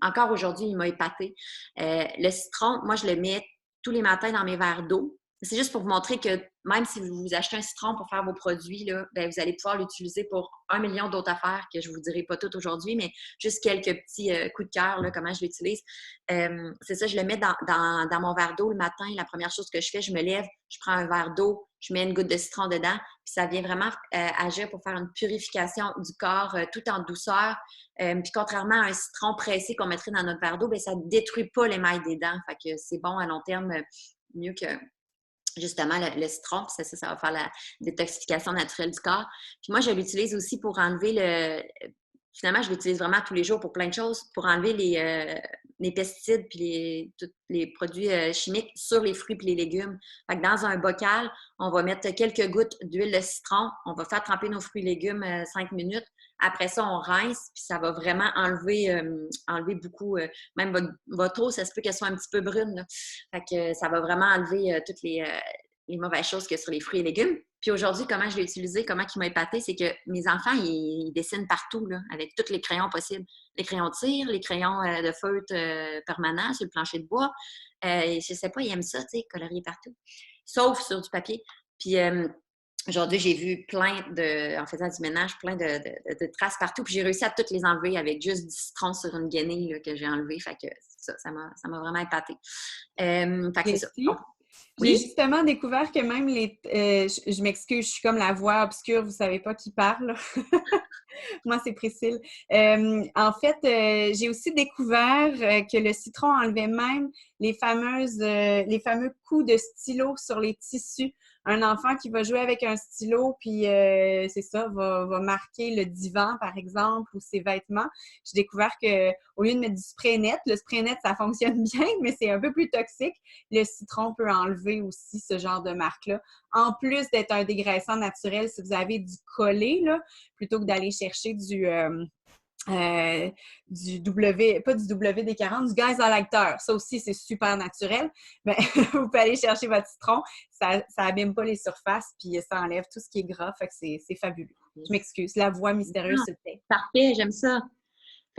Encore aujourd'hui, il m'a épaté. Le citron, moi, je le mets tous les matins dans mes verres d'eau. C'est juste pour vous montrer que même si vous achetez un citron pour faire vos produits, là, ben, vous allez pouvoir l'utiliser pour 1 million d'autres affaires que je ne vous dirai pas toutes aujourd'hui, mais juste quelques petits coups de cœur, là, comment je l'utilise. C'est ça, je le mets dans mon verre d'eau le matin. La première chose que je fais, je me lève, je prends un verre d'eau, je mets une goutte de citron dedans, puis ça vient vraiment agir pour faire une purification du corps tout en douceur. Puis contrairement à un citron pressé qu'on mettrait dans notre verre d'eau, bien, ça ne détruit pas l'émail des dents. Fait que c'est bon à long terme, mieux que justement le citron, puis ça va faire la détoxification naturelle du corps. Puis moi, je l'utilise aussi pour enlever finalement, je l'utilise vraiment tous les jours pour plein de choses, pour enlever les pesticides puis tous les produits chimiques sur les fruits et les légumes. Fait que dans un bocal, on va mettre quelques gouttes d'huile de citron, on va faire tremper nos fruits et légumes 5 minutes. Après ça, on rince, puis ça va vraiment enlever beaucoup. Même votre eau, ça se peut qu'elle soit un petit peu brune, là. Fait que ça va vraiment enlever toutes les mauvaises choses qu'il y a sur les fruits et légumes. Puis aujourd'hui, comment je l'ai utilisé, comment il m'a épaté, c'est que mes enfants, ils dessinent partout, là, avec tous les crayons possibles. Les crayons de cire, les crayons de feutre permanents sur le plancher de bois. Je sais pas, ils aiment ça, tu sais, colorier partout. Sauf sur du papier. Puis aujourd'hui, j'ai vu en faisant du ménage, plein de traces partout. Puis j'ai réussi à toutes les enlever avec juste du citron sur une guenille là, que j'ai enlevé. Fait que ça m'a vraiment épaté. Fait que c'est ça.
J'ai justement découvert que même je m'excuse, je suis comme la voix obscure, vous savez pas qui parle. Moi, c'est Priscille. En fait, j'ai aussi découvert que le citron enlevait même les fameux coups de stylo sur les tissus. Un enfant qui va jouer avec un stylo, puis c'est ça, va marquer le divan, par exemple, ou ses vêtements. J'ai découvert qu'au lieu de mettre du spray net, le spray net, ça fonctionne bien, mais c'est un peu plus toxique. Le citron peut enlever aussi ce genre de marque-là. En plus d'être un dégraissant naturel, si vous avez du collé, là, plutôt que d'aller chercher du pas du WD-40, du gaz à l'acteur. Ça aussi, c'est super naturel. Mais vous pouvez aller chercher votre citron. Ça abîme pas les surfaces, puis ça enlève tout ce qui est gras. Fait que c'est fabuleux. Je m'excuse. La voix mystérieuse, s'il te plaît.
Parfait, j'aime ça.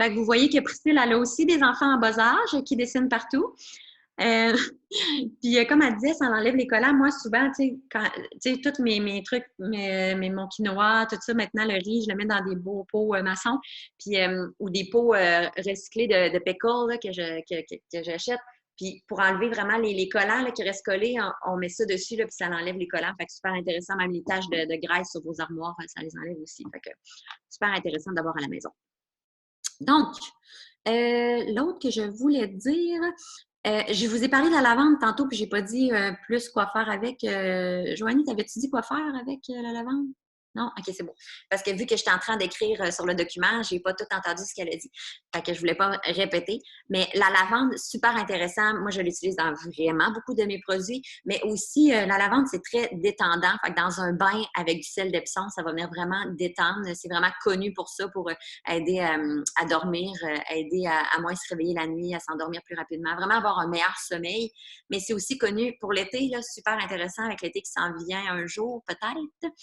Fait que vous voyez que Priscille, elle a aussi des enfants en bas âge qui dessinent partout. Puis comme elle disait, ça enlève les collants. Moi, souvent, tu sais, tous mes trucs, mon quinoa, tout ça, maintenant, le riz, je le mets dans des beaux pots maçons, puis, ou des pots recyclés de pickles là, que j'achète. Puis pour enlever vraiment les collants là, qui restent collés, on met ça dessus, là, puis ça enlève les collants. Fait que super intéressant, même les taches de graisse sur vos armoires, ça les enlève aussi. Fait que super intéressant d'avoir à la maison. Donc, l'autre que je voulais dire, je vous ai parlé de la lavande tantôt, puis je n'ai pas dit plus quoi faire avec. Joanie, t'avais-tu dit quoi faire avec la lavande? Non? OK, c'est bon. Parce que vu que j'étais en train d'écrire sur le document, je n'ai pas tout entendu ce qu'elle a dit. Fait que je ne voulais pas répéter. Mais la lavande, super intéressant. Moi, je l'utilise dans vraiment beaucoup de mes produits. Mais aussi, la lavande, c'est très détendant. Fait que dans un bain avec du sel d'Epsom, ça va venir vraiment détendre. C'est vraiment connu pour ça, pour aider à dormir, aider à moins se réveiller la nuit, à s'endormir plus rapidement, vraiment avoir un meilleur sommeil. Mais c'est aussi connu pour l'été, là, super intéressant avec l'été qui s'en vient un jour, peut-être.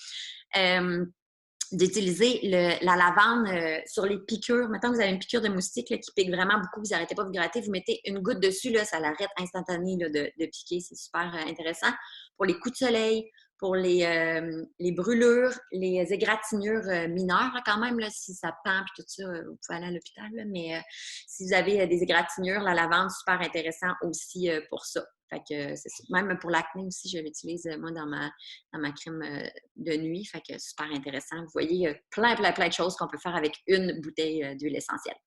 D'utiliser la lavande sur les piqûres. Maintenant, vous avez une piqûre de moustique là, qui pique vraiment beaucoup, vous n'arrêtez pas de vous gratter, vous mettez une goutte dessus, là, ça l'arrête instantané là, de piquer. C'est super intéressant. Pour les coups de soleil, pour les brûlures, les égratignures mineures, là, quand même, là, si ça pend et tout ça, vous pouvez aller à l'hôpital. Là, mais si vous avez des égratignures, la lavande, super intéressant aussi pour ça. Fait que c'est même pour l'acné aussi, je l'utilise moi dans ma crème de nuit. Fait que super intéressant. Vous voyez, plein de choses qu'on peut faire avec une bouteille d'huile essentielle.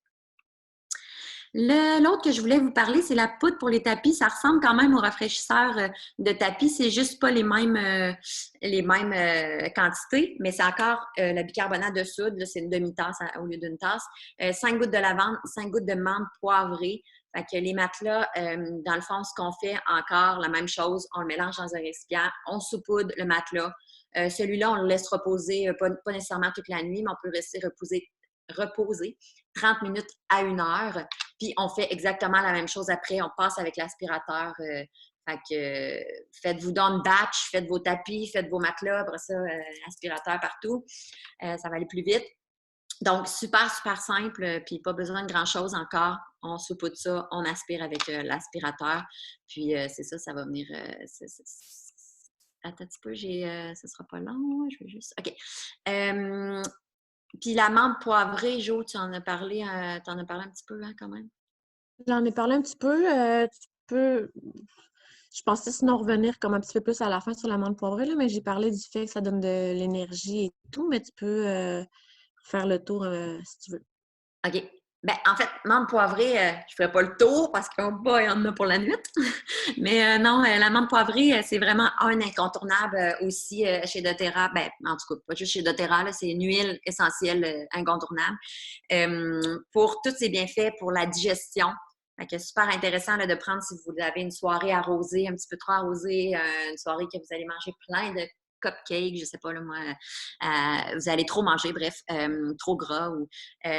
L'autre que je voulais vous parler, c'est la poudre pour les tapis. Ça ressemble quand même au rafraîchisseur de tapis. C'est juste pas les mêmes quantités, mais c'est encore le bicarbonate de soude. C'est une demi-tasse au lieu d'une tasse. 5 gouttes de lavande, 5 gouttes de menthe poivrée. Fait que les matelas, dans le fond, ce qu'on fait encore, la même chose, on le mélange dans un récipient, on saupoudre le matelas. Celui-là, on le laisse reposer, pas nécessairement toute la nuit, mais on peut laisser reposer 30 minutes à 1 heure. Puis, on fait exactement la même chose après. On passe avec l'aspirateur Fait que faites-vous donc une batch, faites vos tapis, faites vos matelas, après ça, aspirateur partout. Ça va aller plus vite. Donc, super, super simple, puis pas besoin de grand-chose encore. On saupoudre ça, on aspire avec l'aspirateur. Puis, c'est ça, ça va venir... Attends un petit peu, ce sera pas long, je vais juste... OK. Puis la menthe poivrée, Jo, tu en as parlé un petit peu, hein, quand même?
J'en ai parlé un petit peu. Tu peux... Je pensais sinon revenir comme un petit peu plus à la fin sur l'amande poivrée, là, mais j'ai parlé du fait que ça donne de l'énergie et tout, mais tu peux faire le tour si tu veux.
OK. Ben, en fait, menthe poivrée, je ne ferai pas le tour parce qu'il y en a pour la nuit. Mais non, la menthe poivrée, c'est vraiment un incontournable aussi chez doTERRA. Ben, en tout cas, pas juste chez doTERRA, là, c'est une huile essentielle incontournable. Pour tous ses bienfaits, pour la digestion. Fait que c'est super intéressant là, de prendre si vous avez une soirée arrosée, un petit peu trop arrosée, une soirée que vous allez manger plein de cupcakes, je sais pas, là, moi, vous allez trop manger, bref, trop gras, ou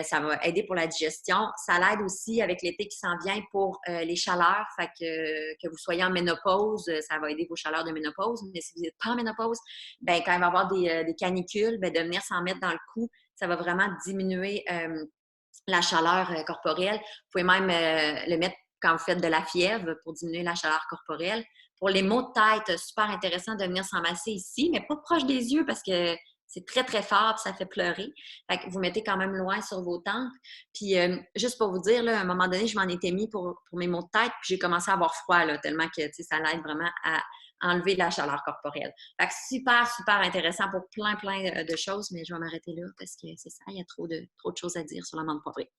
ça va aider pour la digestion. Ça l'aide aussi avec l'été qui s'en vient pour les chaleurs, fait que vous soyez en ménopause, ça va aider vos chaleurs de ménopause, mais si vous n'êtes pas en ménopause, ben quand il va y avoir des canicules, ben de venir s'en mettre dans le cou, ça va vraiment diminuer la chaleur corporelle. Vous pouvez même le mettre quand vous faites de la fièvre pour diminuer la chaleur corporelle. Pour les maux de tête, super intéressant de venir s'en masser ici, mais pas proche des yeux parce que c'est très, très fort et ça fait pleurer. Fait que vous mettez quand même loin sur vos tempes. Puis, juste pour vous dire, là, à un moment donné, je m'en étais mis pour mes maux de tête, puis j'ai commencé à avoir froid, là, tellement que ça l'aide vraiment à enlever la chaleur corporelle. Fait que super, super intéressant pour plein, plein de choses, mais je vais m'arrêter là parce que c'est ça, il y a trop de choses à dire sur la menthe poivrée.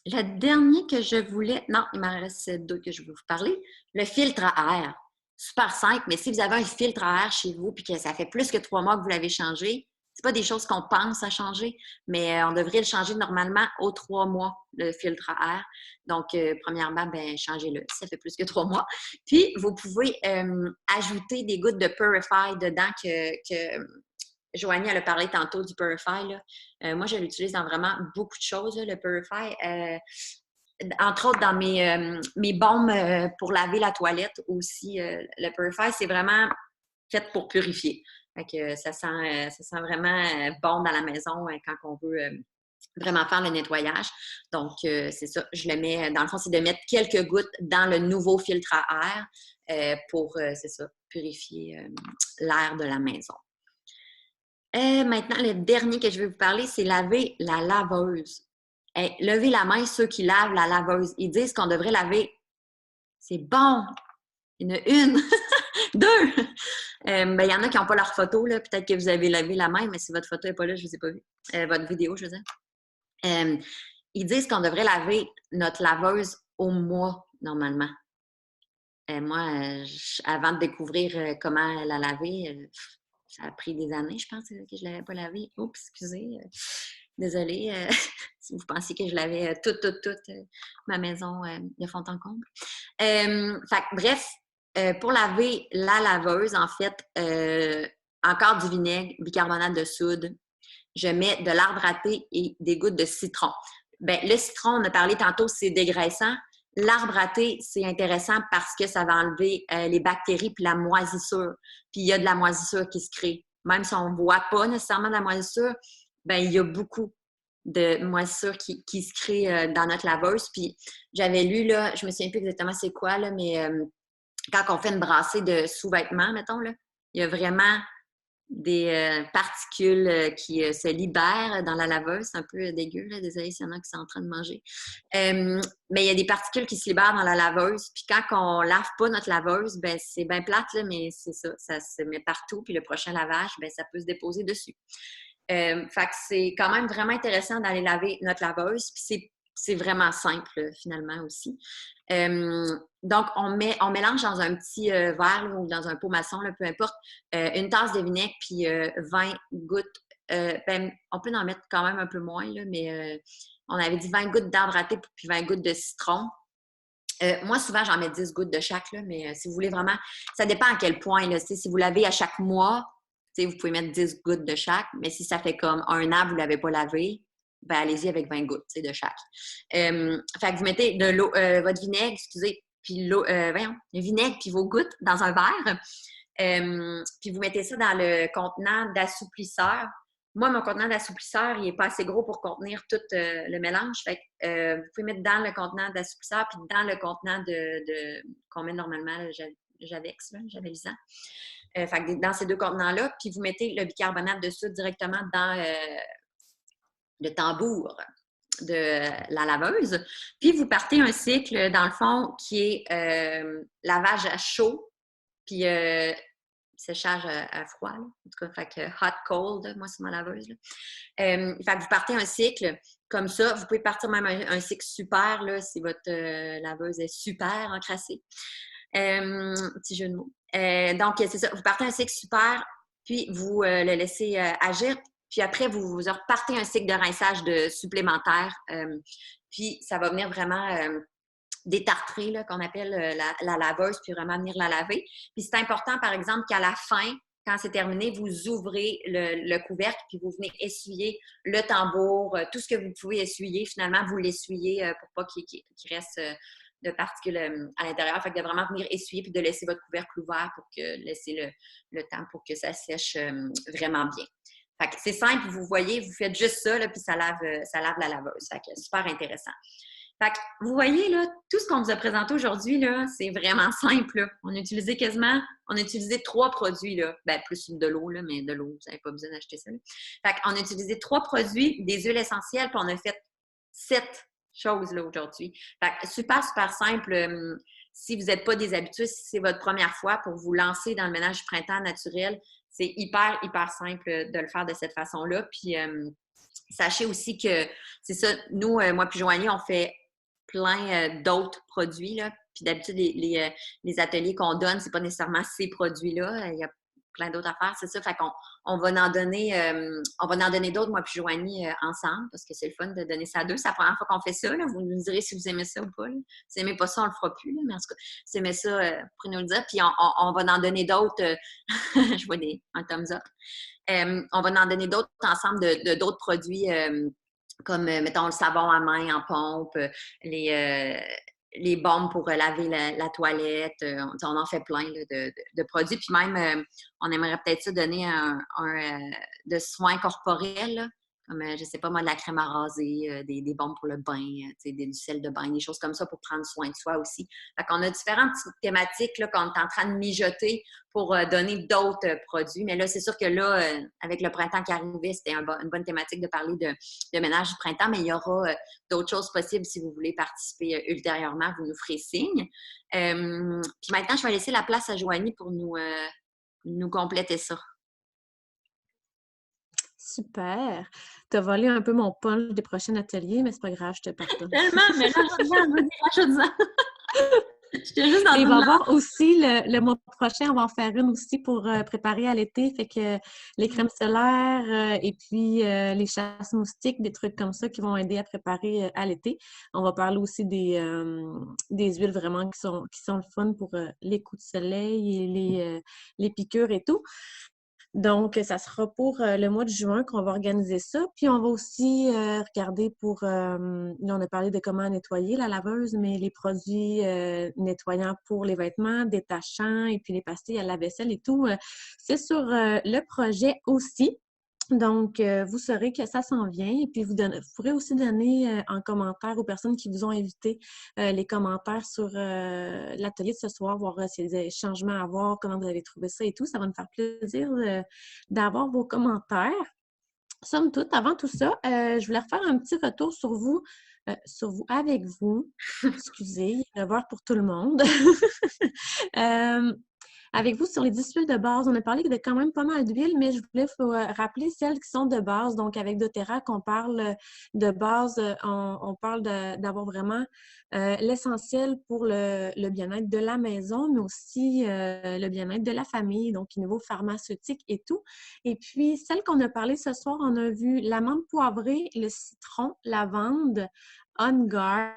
Le dernier que je voulais... Non, il m'en reste deux que je veux vous parler. Le filtre à air. Super simple, mais si vous avez un filtre à air chez vous puis que ça fait plus que 3 mois que vous l'avez changé, c'est pas des choses qu'on pense à changer, mais on devrait le changer normalement aux 3 mois, le filtre à air. Donc, premièrement, ben changez-le. Ça fait plus que 3 mois. Puis, vous pouvez ajouter des gouttes de Purify dedans que Joanie, elle a parlé tantôt du Purify. Là. Moi, je l'utilise dans vraiment beaucoup de choses, là, le Purify. Entre autres, dans mes baumes pour laver la toilette aussi. Le Purify, c'est vraiment fait pour purifier. Fait que ça sent vraiment bon dans la maison quand on veut vraiment faire le nettoyage. Donc, c'est ça. Je le mets, dans le fond, c'est de mettre quelques gouttes dans le nouveau filtre à air pour, c'est ça, purifier l'air de la maison. Maintenant, le dernier que je vais vous parler, c'est laver la laveuse. Levez la main, ceux qui lavent la laveuse. Ils disent qu'on devrait laver. C'est bon! Il y en a une, deux! Il y en a qui n'ont pas leur photo. Peut-être que vous avez lavé la main, mais si votre photo n'est pas là, je ne vous ai pas vu. Votre vidéo, je veux dire. Ils disent qu'on devrait laver notre laveuse au mois, normalement. Moi, avant de découvrir comment la laver, ça a pris des années, je pense, que je ne l'avais pas lavé. Oups, excusez. Désolée si vous pensiez que je lavais toute ma maison de fond en comble. Bref, pour laver la laveuse, en fait, encore du vinaigre, bicarbonate de soude. Je mets de l'arbre à thé et des gouttes de citron. Le citron, on a parlé tantôt, c'est dégraissant. L'arbre à thé, c'est intéressant parce que ça va enlever les bactéries puis la moisissure. Puis il y a de la moisissure qui se crée. Même si on ne voit pas nécessairement de la moisissure, il y a beaucoup de moisissure qui se crée dans notre laveuse. Puis j'avais lu, là, je me souviens plus exactement c'est quoi, là, mais quand on fait une brassée de sous-vêtements, mettons, là, il y a vraiment des particules qui se libèrent dans la laveuse. C'est un peu dégueu, là, désolé s'il y en a qui sont en train de manger. Mais il y a des particules qui se libèrent dans la laveuse. Puis quand on lave pas notre laveuse, c'est bien plate, là, mais c'est ça, ça se met partout. Puis le prochain lavage, ça peut se déposer dessus. Fait que c'est quand même vraiment intéressant d'aller laver notre laveuse. Puis c'est vraiment simple, finalement, aussi. Donc, on mélange dans un petit verre là, ou dans un pot maçon, là, peu importe, une tasse de vinaigre puis 20 gouttes. On peut en mettre quand même un peu moins, là, mais on avait dit 20 gouttes d'arbre à thé puis 20 gouttes de citron. Moi, souvent, j'en mets 10 gouttes de chaque, là, mais si vous voulez vraiment... Ça dépend à quel point. Là, si vous lavez à chaque mois, vous pouvez mettre 10 gouttes de chaque, mais si ça fait comme 1 an, vous ne l'avez pas lavé, allez-y avec 20 gouttes de chaque. Fait que vous mettez de l'eau, votre vinaigre, excusez, puis le vinaigre, puis vos gouttes dans un verre. Puis vous mettez ça dans le contenant d'assouplisseur. Moi, mon contenant d'assouplisseur, il n'est pas assez gros pour contenir tout le mélange. Fait que, vous pouvez mettre dans le contenant d'assouplisseur puis dans le contenant qu'on met normalement, le Javex, javelisant. Fait que dans ces deux contenants-là, puis vous mettez le bicarbonate de soude directement dans le tambour de la laveuse. Puis vous partez un cycle, dans le fond, qui est lavage à chaud, puis séchage à froid, là. En tout cas, fait que hot-cold, moi, c'est ma laveuse. Là. Fait que vous partez un cycle comme ça. Vous pouvez partir même un cycle super, là, si votre laveuse est super encrassée. Petit jeu de mots. Donc, c'est ça. Vous partez un cycle super, puis vous le laissez agir. Puis après, vous repartez un cycle de rinçage supplémentaire. Puis ça va venir vraiment détartrer, là, qu'on appelle la laveuse, puis vraiment venir la laver. Puis c'est important, par exemple, qu'à la fin, quand c'est terminé, vous ouvrez le couvercle, puis vous venez essuyer le tambour, tout ce que vous pouvez essuyer. Finalement, vous l'essuyez pour pas qu'il reste de particules à l'intérieur. Fait que de vraiment venir essuyer puis de laisser votre couvercle ouvert pour laisser le temps pour que ça sèche vraiment bien. Fait que c'est simple, vous voyez, vous faites juste ça, là, puis ça lave la laveuse. Fait que super intéressant. Fait que vous voyez, là, tout ce qu'on vous a présenté aujourd'hui, là, c'est vraiment simple. Là. On a utilisé 3 produits, là. Ben, plus de l'eau, là, mais de l'eau, vous n'avez pas besoin d'acheter ça. Là. Fait qu'on a utilisé 3 produits, des huiles essentielles, puis on a fait 7 choses là aujourd'hui. Fait que super, super simple. Si vous n'êtes pas des habitués, si c'est votre première fois pour vous lancer dans le ménage du printemps naturel, c'est hyper, hyper simple de le faire de cette façon-là. Puis, sachez aussi que, c'est ça, nous, moi puis Joanie, on fait plein d'autres produits, là. Puis d'habitude, les ateliers qu'on donne, c'est pas nécessairement ces produits-là. Il y a plein d'autres affaires, c'est ça. Fait qu'on va en donner d'autres, moi puis Joanie, ensemble, parce que c'est le fun de donner ça à deux. C'est la première fois qu'on fait ça, là. Vous nous direz si vous aimez ça ou pas, là. Si vous n'aimez pas ça, on le fera plus, là. Mais en tout cas, si vous aimez ça, vous pourrez nous le dire. Puis on va en donner d'autres. Je vois un thumbs up. On va en donner d'autres ensemble d'autres produits comme, mettons, le savon à main en pompe, les bombes pour laver la toilette. On en fait plein là, de produits. Puis même, on aimerait peut-être ça donner de soins corporels, là, comme, je sais pas moi, de la crème à raser, des bombes pour le bain, du sel de bain, des choses comme ça pour prendre soin de soi aussi. Fait qu'on a différentes petites thématiques là, qu'on est en train de mijoter pour donner d'autres produits. Mais là, c'est sûr que là, avec le printemps qui arrivait, c'était une bonne thématique de parler de ménage du printemps, mais il y aura d'autres choses possibles si vous voulez participer ultérieurement. Vous nous ferez signe. Puis maintenant, je vais laisser la place à Joanie pour nous compléter ça.
Super! Tu as volé un peu mon punch des prochains ateliers, mais c'est pas grave, je te pardonne.
Tellement, mais rajoute-en. J'étais juste dans
il va y avoir aussi, le mois prochain, on va en faire une aussi pour préparer à l'été. Fait que les crèmes solaires et puis les chasses moustiques, des trucs comme ça qui vont aider à préparer à l'été. On va parler aussi des huiles vraiment qui sont le fun pour les coups de soleil et les piqûres et tout. Donc, ça sera pour le mois de juin qu'on va organiser ça. Puis, on va aussi regarder pour... là, on a parlé de comment nettoyer la laveuse, mais les produits nettoyants pour les vêtements, détachants, et puis les pastilles à la vaisselle et tout, c'est sur le projet aussi. Donc, vous saurez que ça s'en vient et puis vous pourrez aussi donner en commentaire aux personnes qui vous ont invité les commentaires sur l'atelier de ce soir, voir s'il y a des changements à voir, comment vous avez trouvé ça et tout. Ça va me faire plaisir d'avoir vos commentaires. Somme toute, avant tout ça, je voulais refaire un petit retour sur vous, avec vous. Excusez, il est 9 heures pour tout le monde. Avec vous sur les 10 huiles de base, on a parlé de quand même pas mal d'huiles, mais je voulais rappeler celles qui sont de base. Donc, avec doTERRA, qu'on parle de base, on parle d'avoir vraiment l'essentiel pour le bien-être de la maison, mais aussi le bien-être de la famille, donc au niveau pharmaceutique et tout. Et puis, celles qu'on a parlé ce soir, on a vu l'amande poivrée, le citron, lavande, On Guard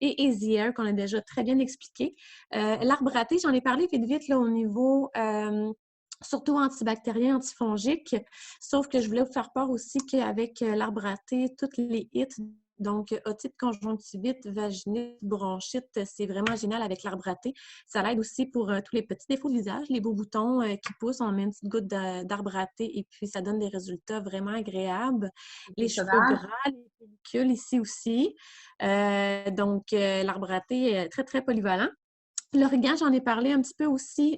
et Easy Air, qu'on a déjà très bien expliqué. L'arbre à thé, j'en ai parlé vite là, au niveau surtout antibactérien, antifongique, sauf que je voulais vous faire part aussi qu'avec l'arbre à thé, toutes les hits Donc, otite, conjonctivite, vaginite, bronchite, c'est vraiment génial avec l'arbre à thé. Ça l'aide aussi pour tous les petits défauts de visage, les beaux boutons qui poussent, on met une petite goutte d'arbre à thé et puis ça donne des résultats vraiment agréables. Les
Des
cheveux
sauvages.
gras, les pellicules ici aussi. L'arbre à thé est très, très polyvalent. L'origan, j'en ai parlé un petit peu aussi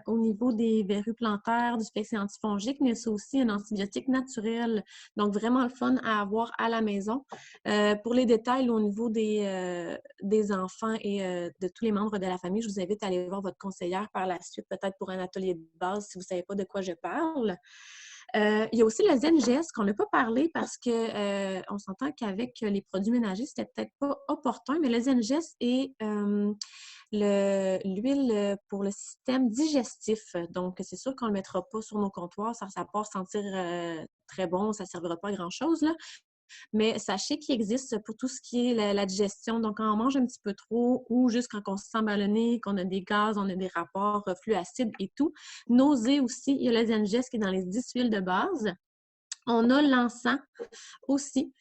au niveau des verrues plantaires, du spécimen antifongique, mais c'est aussi un antibiotique naturel. Donc, vraiment le fun à avoir à la maison. Pour les détails au niveau des enfants et de tous les membres de la famille, je vous invite à aller voir votre conseillère par la suite, peut-être pour un atelier de base si vous ne savez pas de quoi je parle. Il y a aussi le Zengest qu'on n'a pas parlé parce que on s'entend qu'avec les produits ménagers, c'était peut-être pas opportun, mais le Zengest est l'huile pour le système digestif. Donc, c'est sûr qu'on ne le mettra pas sur nos comptoirs, ça part sentir très bon, ça ne servira pas à grand-chose, là. Mais sachez qu'il existe pour tout ce qui est la digestion. Donc, quand on mange un petit peu trop ou juste quand on se sent ballonné, qu'on a des gaz, on a des rapports reflux acides et tout. Nausées aussi, il y a le Zengest qui est dans les 10 huiles de base. On a l'encens aussi,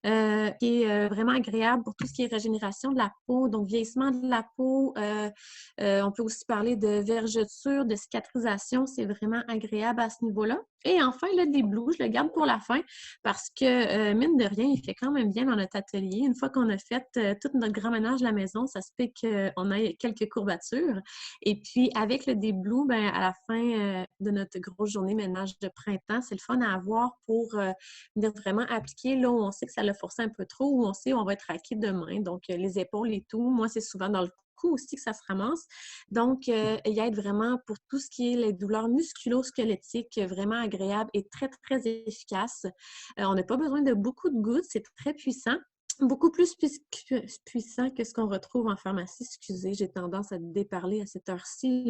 qui est vraiment agréable pour tout ce qui est régénération de la peau, donc vieillissement de la peau. On peut aussi parler de vergeture, de cicatrisation. C'est vraiment agréable à ce niveau-là. Et enfin, le des blues, je le garde pour la fin parce que, mine de rien, il fait quand même bien dans notre atelier. Une fois qu'on a fait tout notre grand ménage de la maison, ça se peut qu'on ait quelques courbatures. Et puis, avec le déblue, ben, à la fin de notre grosse journée ménage de printemps, c'est le fun à avoir pour venir vraiment appliquer là où on sait que ça l'a forcé un peu trop, où on sait où on va être raqué demain. Donc, les épaules et tout. Moi, c'est souvent dans le cou aussi que ça se ramasse. Donc, il aide vraiment pour tout ce qui est les douleurs musculo-squelettiques, vraiment agréable et très, très efficace. On n'a pas besoin de beaucoup de gouttes, c'est très puissant. Beaucoup plus puissant que ce qu'on retrouve en pharmacie. Excusez, j'ai tendance à déparler à cette heure-ci,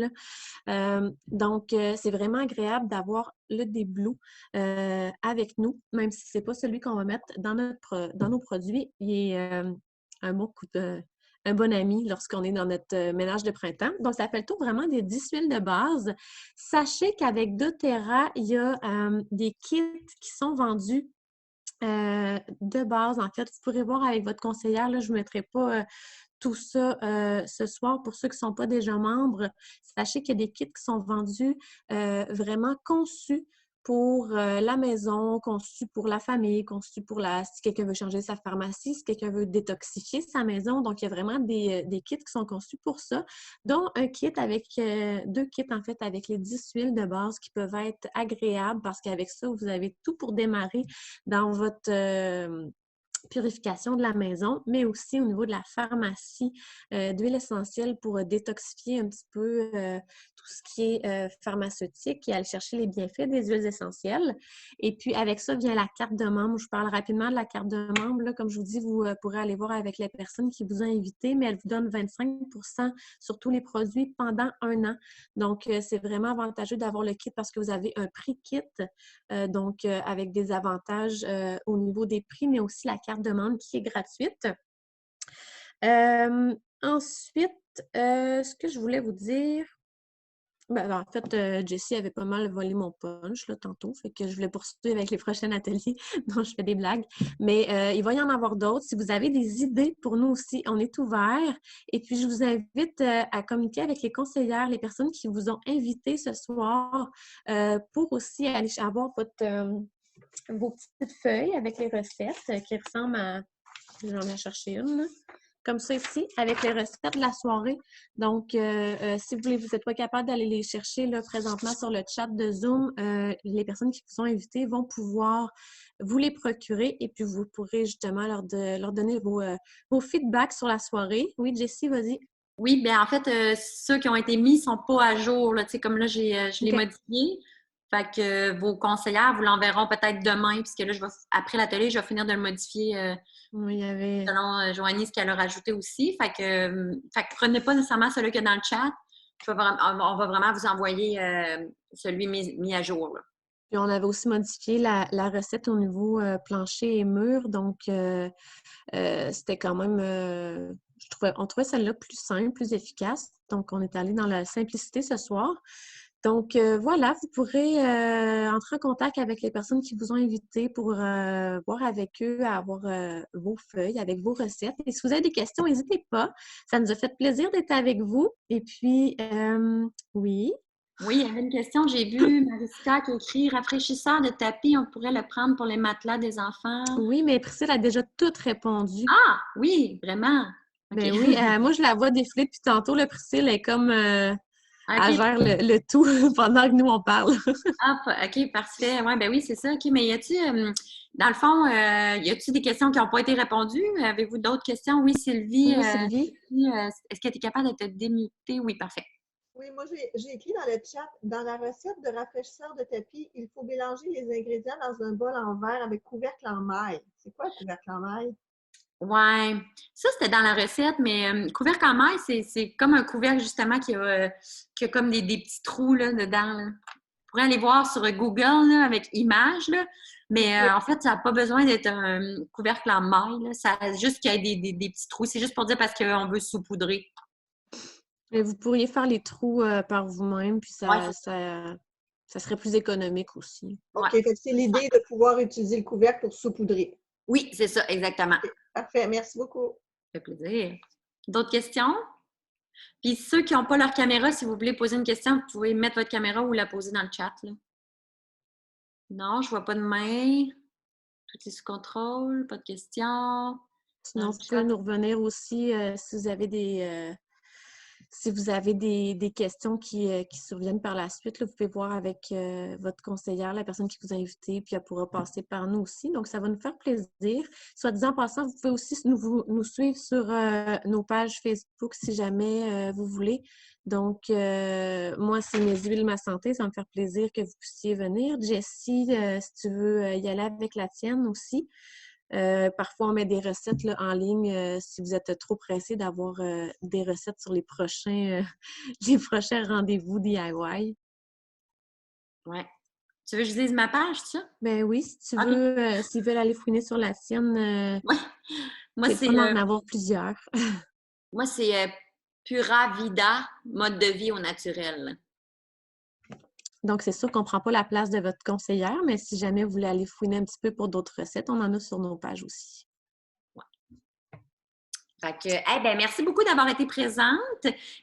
là. Donc, c'est vraiment agréable d'avoir le déblue avec nous, même si ce n'est pas celui qu'on va mettre dans nos produits. Il est un bon ami lorsqu'on est dans notre ménage de printemps. Donc, ça fait le tour vraiment des 10 huiles de base. Sachez qu'avec doTERRA, il y a des kits qui sont vendus de base. En fait, vous pourrez voir avec votre conseillère, là, je ne mettrai pas tout ça ce soir pour ceux qui ne sont pas déjà membres. Sachez qu'il y a des kits qui sont vendus vraiment conçus pour la maison, conçus pour la famille, conçus pour si quelqu'un veut changer sa pharmacie, si quelqu'un veut détoxifier sa maison. Donc, il y a vraiment des kits qui sont conçus pour ça, dont un kit avec, deux kits en fait, avec les 10 huiles de base qui peuvent être agréables parce qu'avec ça, vous avez tout pour démarrer dans votre purification de la maison, mais aussi au niveau de la pharmacie, d'huile essentielle pour détoxifier un petit peu tout ce qui est pharmaceutique et aller chercher les bienfaits des huiles essentielles. Et puis, avec ça vient la carte de membre. Je parle rapidement de la carte de membre. Là, comme je vous dis, vous pourrez aller voir avec les personnes qui vous ont invité, mais elle vous donne 25% sur tous les produits pendant un an. Donc, c'est vraiment avantageux d'avoir le kit parce que vous avez un prix kit, donc avec des avantages au niveau des prix, mais aussi la carte de membre qui est gratuite. Ensuite, ce que je voulais vous dire, en fait, Jessie avait pas mal volé mon punch là, tantôt, fait que je voulais poursuivre avec les prochains ateliers dont je fais des blagues. Mais il va y en avoir d'autres. Si vous avez des idées pour nous aussi, on est ouvert. Et puis, je vous invite à communiquer avec les conseillères, les personnes qui vous ont invité ce soir pour aussi aller avoir vos petites feuilles avec les recettes qui ressemblent à... J'en ai cherché une, là. Comme ça ici, avec les recettes de la soirée. Donc, si vous n'êtes pas capable d'aller les chercher là, présentement sur le chat de Zoom, les personnes qui vous ont invité vont pouvoir vous les procurer et puis vous pourrez justement leur donner vos feedbacks sur la soirée. Oui, Jessie, vas-y.
Oui, bien en fait, ceux qui ont été mis ne sont pas à jour. Là, comme là, je l'ai modifié. Fait que vos conseillères vous l'enverront peut-être demain, puisque là, après l'atelier, je vais finir de le modifier
Oui, il y avait...
selon Joanie, ce qu'elle a rajouté aussi. Fait que prenez pas nécessairement celui qu'il y a dans le chat. On va vraiment vous envoyer celui mis à jour. Là.
Puis on avait aussi modifié la recette au niveau plancher et mur. Donc, c'était quand même... on trouvait celle-là plus simple, plus efficace. Donc, on est allé dans la simplicité ce soir. Donc, voilà, vous pourrez entrer en contact avec les personnes qui vous ont invité pour voir avec eux, avoir vos feuilles, avec vos recettes. Et si vous avez des questions, n'hésitez pas. Ça nous a fait plaisir d'être avec vous. Et puis, oui.
Oui, il y avait une question. J'ai vu Mariska qui écrit rafraîchisseur de tapis, on pourrait le prendre pour les matelas des enfants.
Oui, mais Priscille a déjà tout répondu.
Ah, oui, vraiment. OK.
Ben oui, moi, je la vois défiler depuis tantôt. Le Priscille est comme... elle
OK.
gère le tout pendant que nous, on parle.
Ah, OK, parfait. Ouais, ben oui, c'est ça. OK, mais y a-tu, dans le fond, y a-tu des questions qui n'ont pas été répondues? Avez-vous d'autres questions? Oui, Sylvie.
Oui, Sylvie.
Est-ce que tu es capable de te démuter? Oui, parfait.
Oui, moi, j'ai écrit dans le chat, dans la recette de rafraîchisseur de tapis, il faut mélanger les ingrédients dans un bol en verre avec couvercle en maille. C'est quoi le couvercle en maille?
Ouais, ça c'était dans la recette, mais couvercle en maille, c'est comme un couvercle justement qui a comme des petits trous là, dedans. Là. Vous pourrez aller voir sur Google là, avec images, là, mais en fait, ça n'a pas besoin d'être un couvercle en maille. Là. Ça a juste qu'il y ait des petits trous. C'est juste pour dire parce qu'on veut saupoudrer.
Mais vous pourriez faire les trous par vous-même, puis
Ouais,
ça serait plus économique aussi.
OK,
ouais.
fait que c'est l'idée de pouvoir utiliser le couvercle pour saupoudrer.
Oui, c'est ça, exactement.
OK, parfait, merci beaucoup.
Ça fait plaisir. D'autres questions? Puis ceux qui n'ont pas leur caméra, si vous voulez poser une question, vous pouvez mettre votre caméra ou la poser dans le chat. Là. Non, je vois pas de main. Tout est sous contrôle, pas de questions. Dans
Sinon,
le
vous
chat.
pouvez nous revenir aussi si vous avez des questions qui surviennent par la suite. Là, vous pouvez voir avec votre conseillère, la personne qui vous a invité, puis elle pourra passer par nous aussi. Donc, ça va nous faire plaisir. Soit disant en passant, vous pouvez aussi nous suivre sur nos pages Facebook si jamais vous voulez. Donc, moi, c'est Mes huiles, ma santé. Ça va me faire plaisir que vous puissiez venir. Jessie, si tu veux y aller avec la tienne aussi. Parfois, on met des recettes là, en ligne si vous êtes trop pressé d'avoir des recettes sur les prochains rendez-vous DIY.
Ouais. Tu veux que je dise ma page, ça?
Ben oui, si tu
OK.
veux, s'ils veulent aller fouiner sur la tienne,
Ouais. Moi,
c'est
c'est
fun d'en avoir plusieurs.
Pura Vida, mode de vie au naturel.
Donc, c'est sûr qu'on ne prend pas la place de votre conseillère, mais si jamais vous voulez aller fouiner un petit peu pour d'autres recettes, on en a sur nos pages aussi.
Fait que, ben, merci beaucoup d'avoir été présente.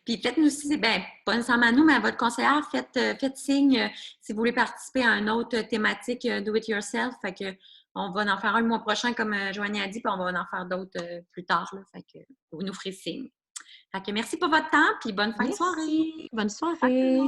Puis faites-nous aussi, ben, pas nécessairement à nous, mais à votre conseillère, faites signe si vous voulez participer à une autre thématique Do It Yourself. Fait que on va en faire un le mois prochain, comme Joanie a dit, puis on va en faire d'autres plus tard. Là. Fait que vous nous ferez signe. Fait que merci pour votre temps, puis bonne fin de soirée.
Merci. Bonne soirée.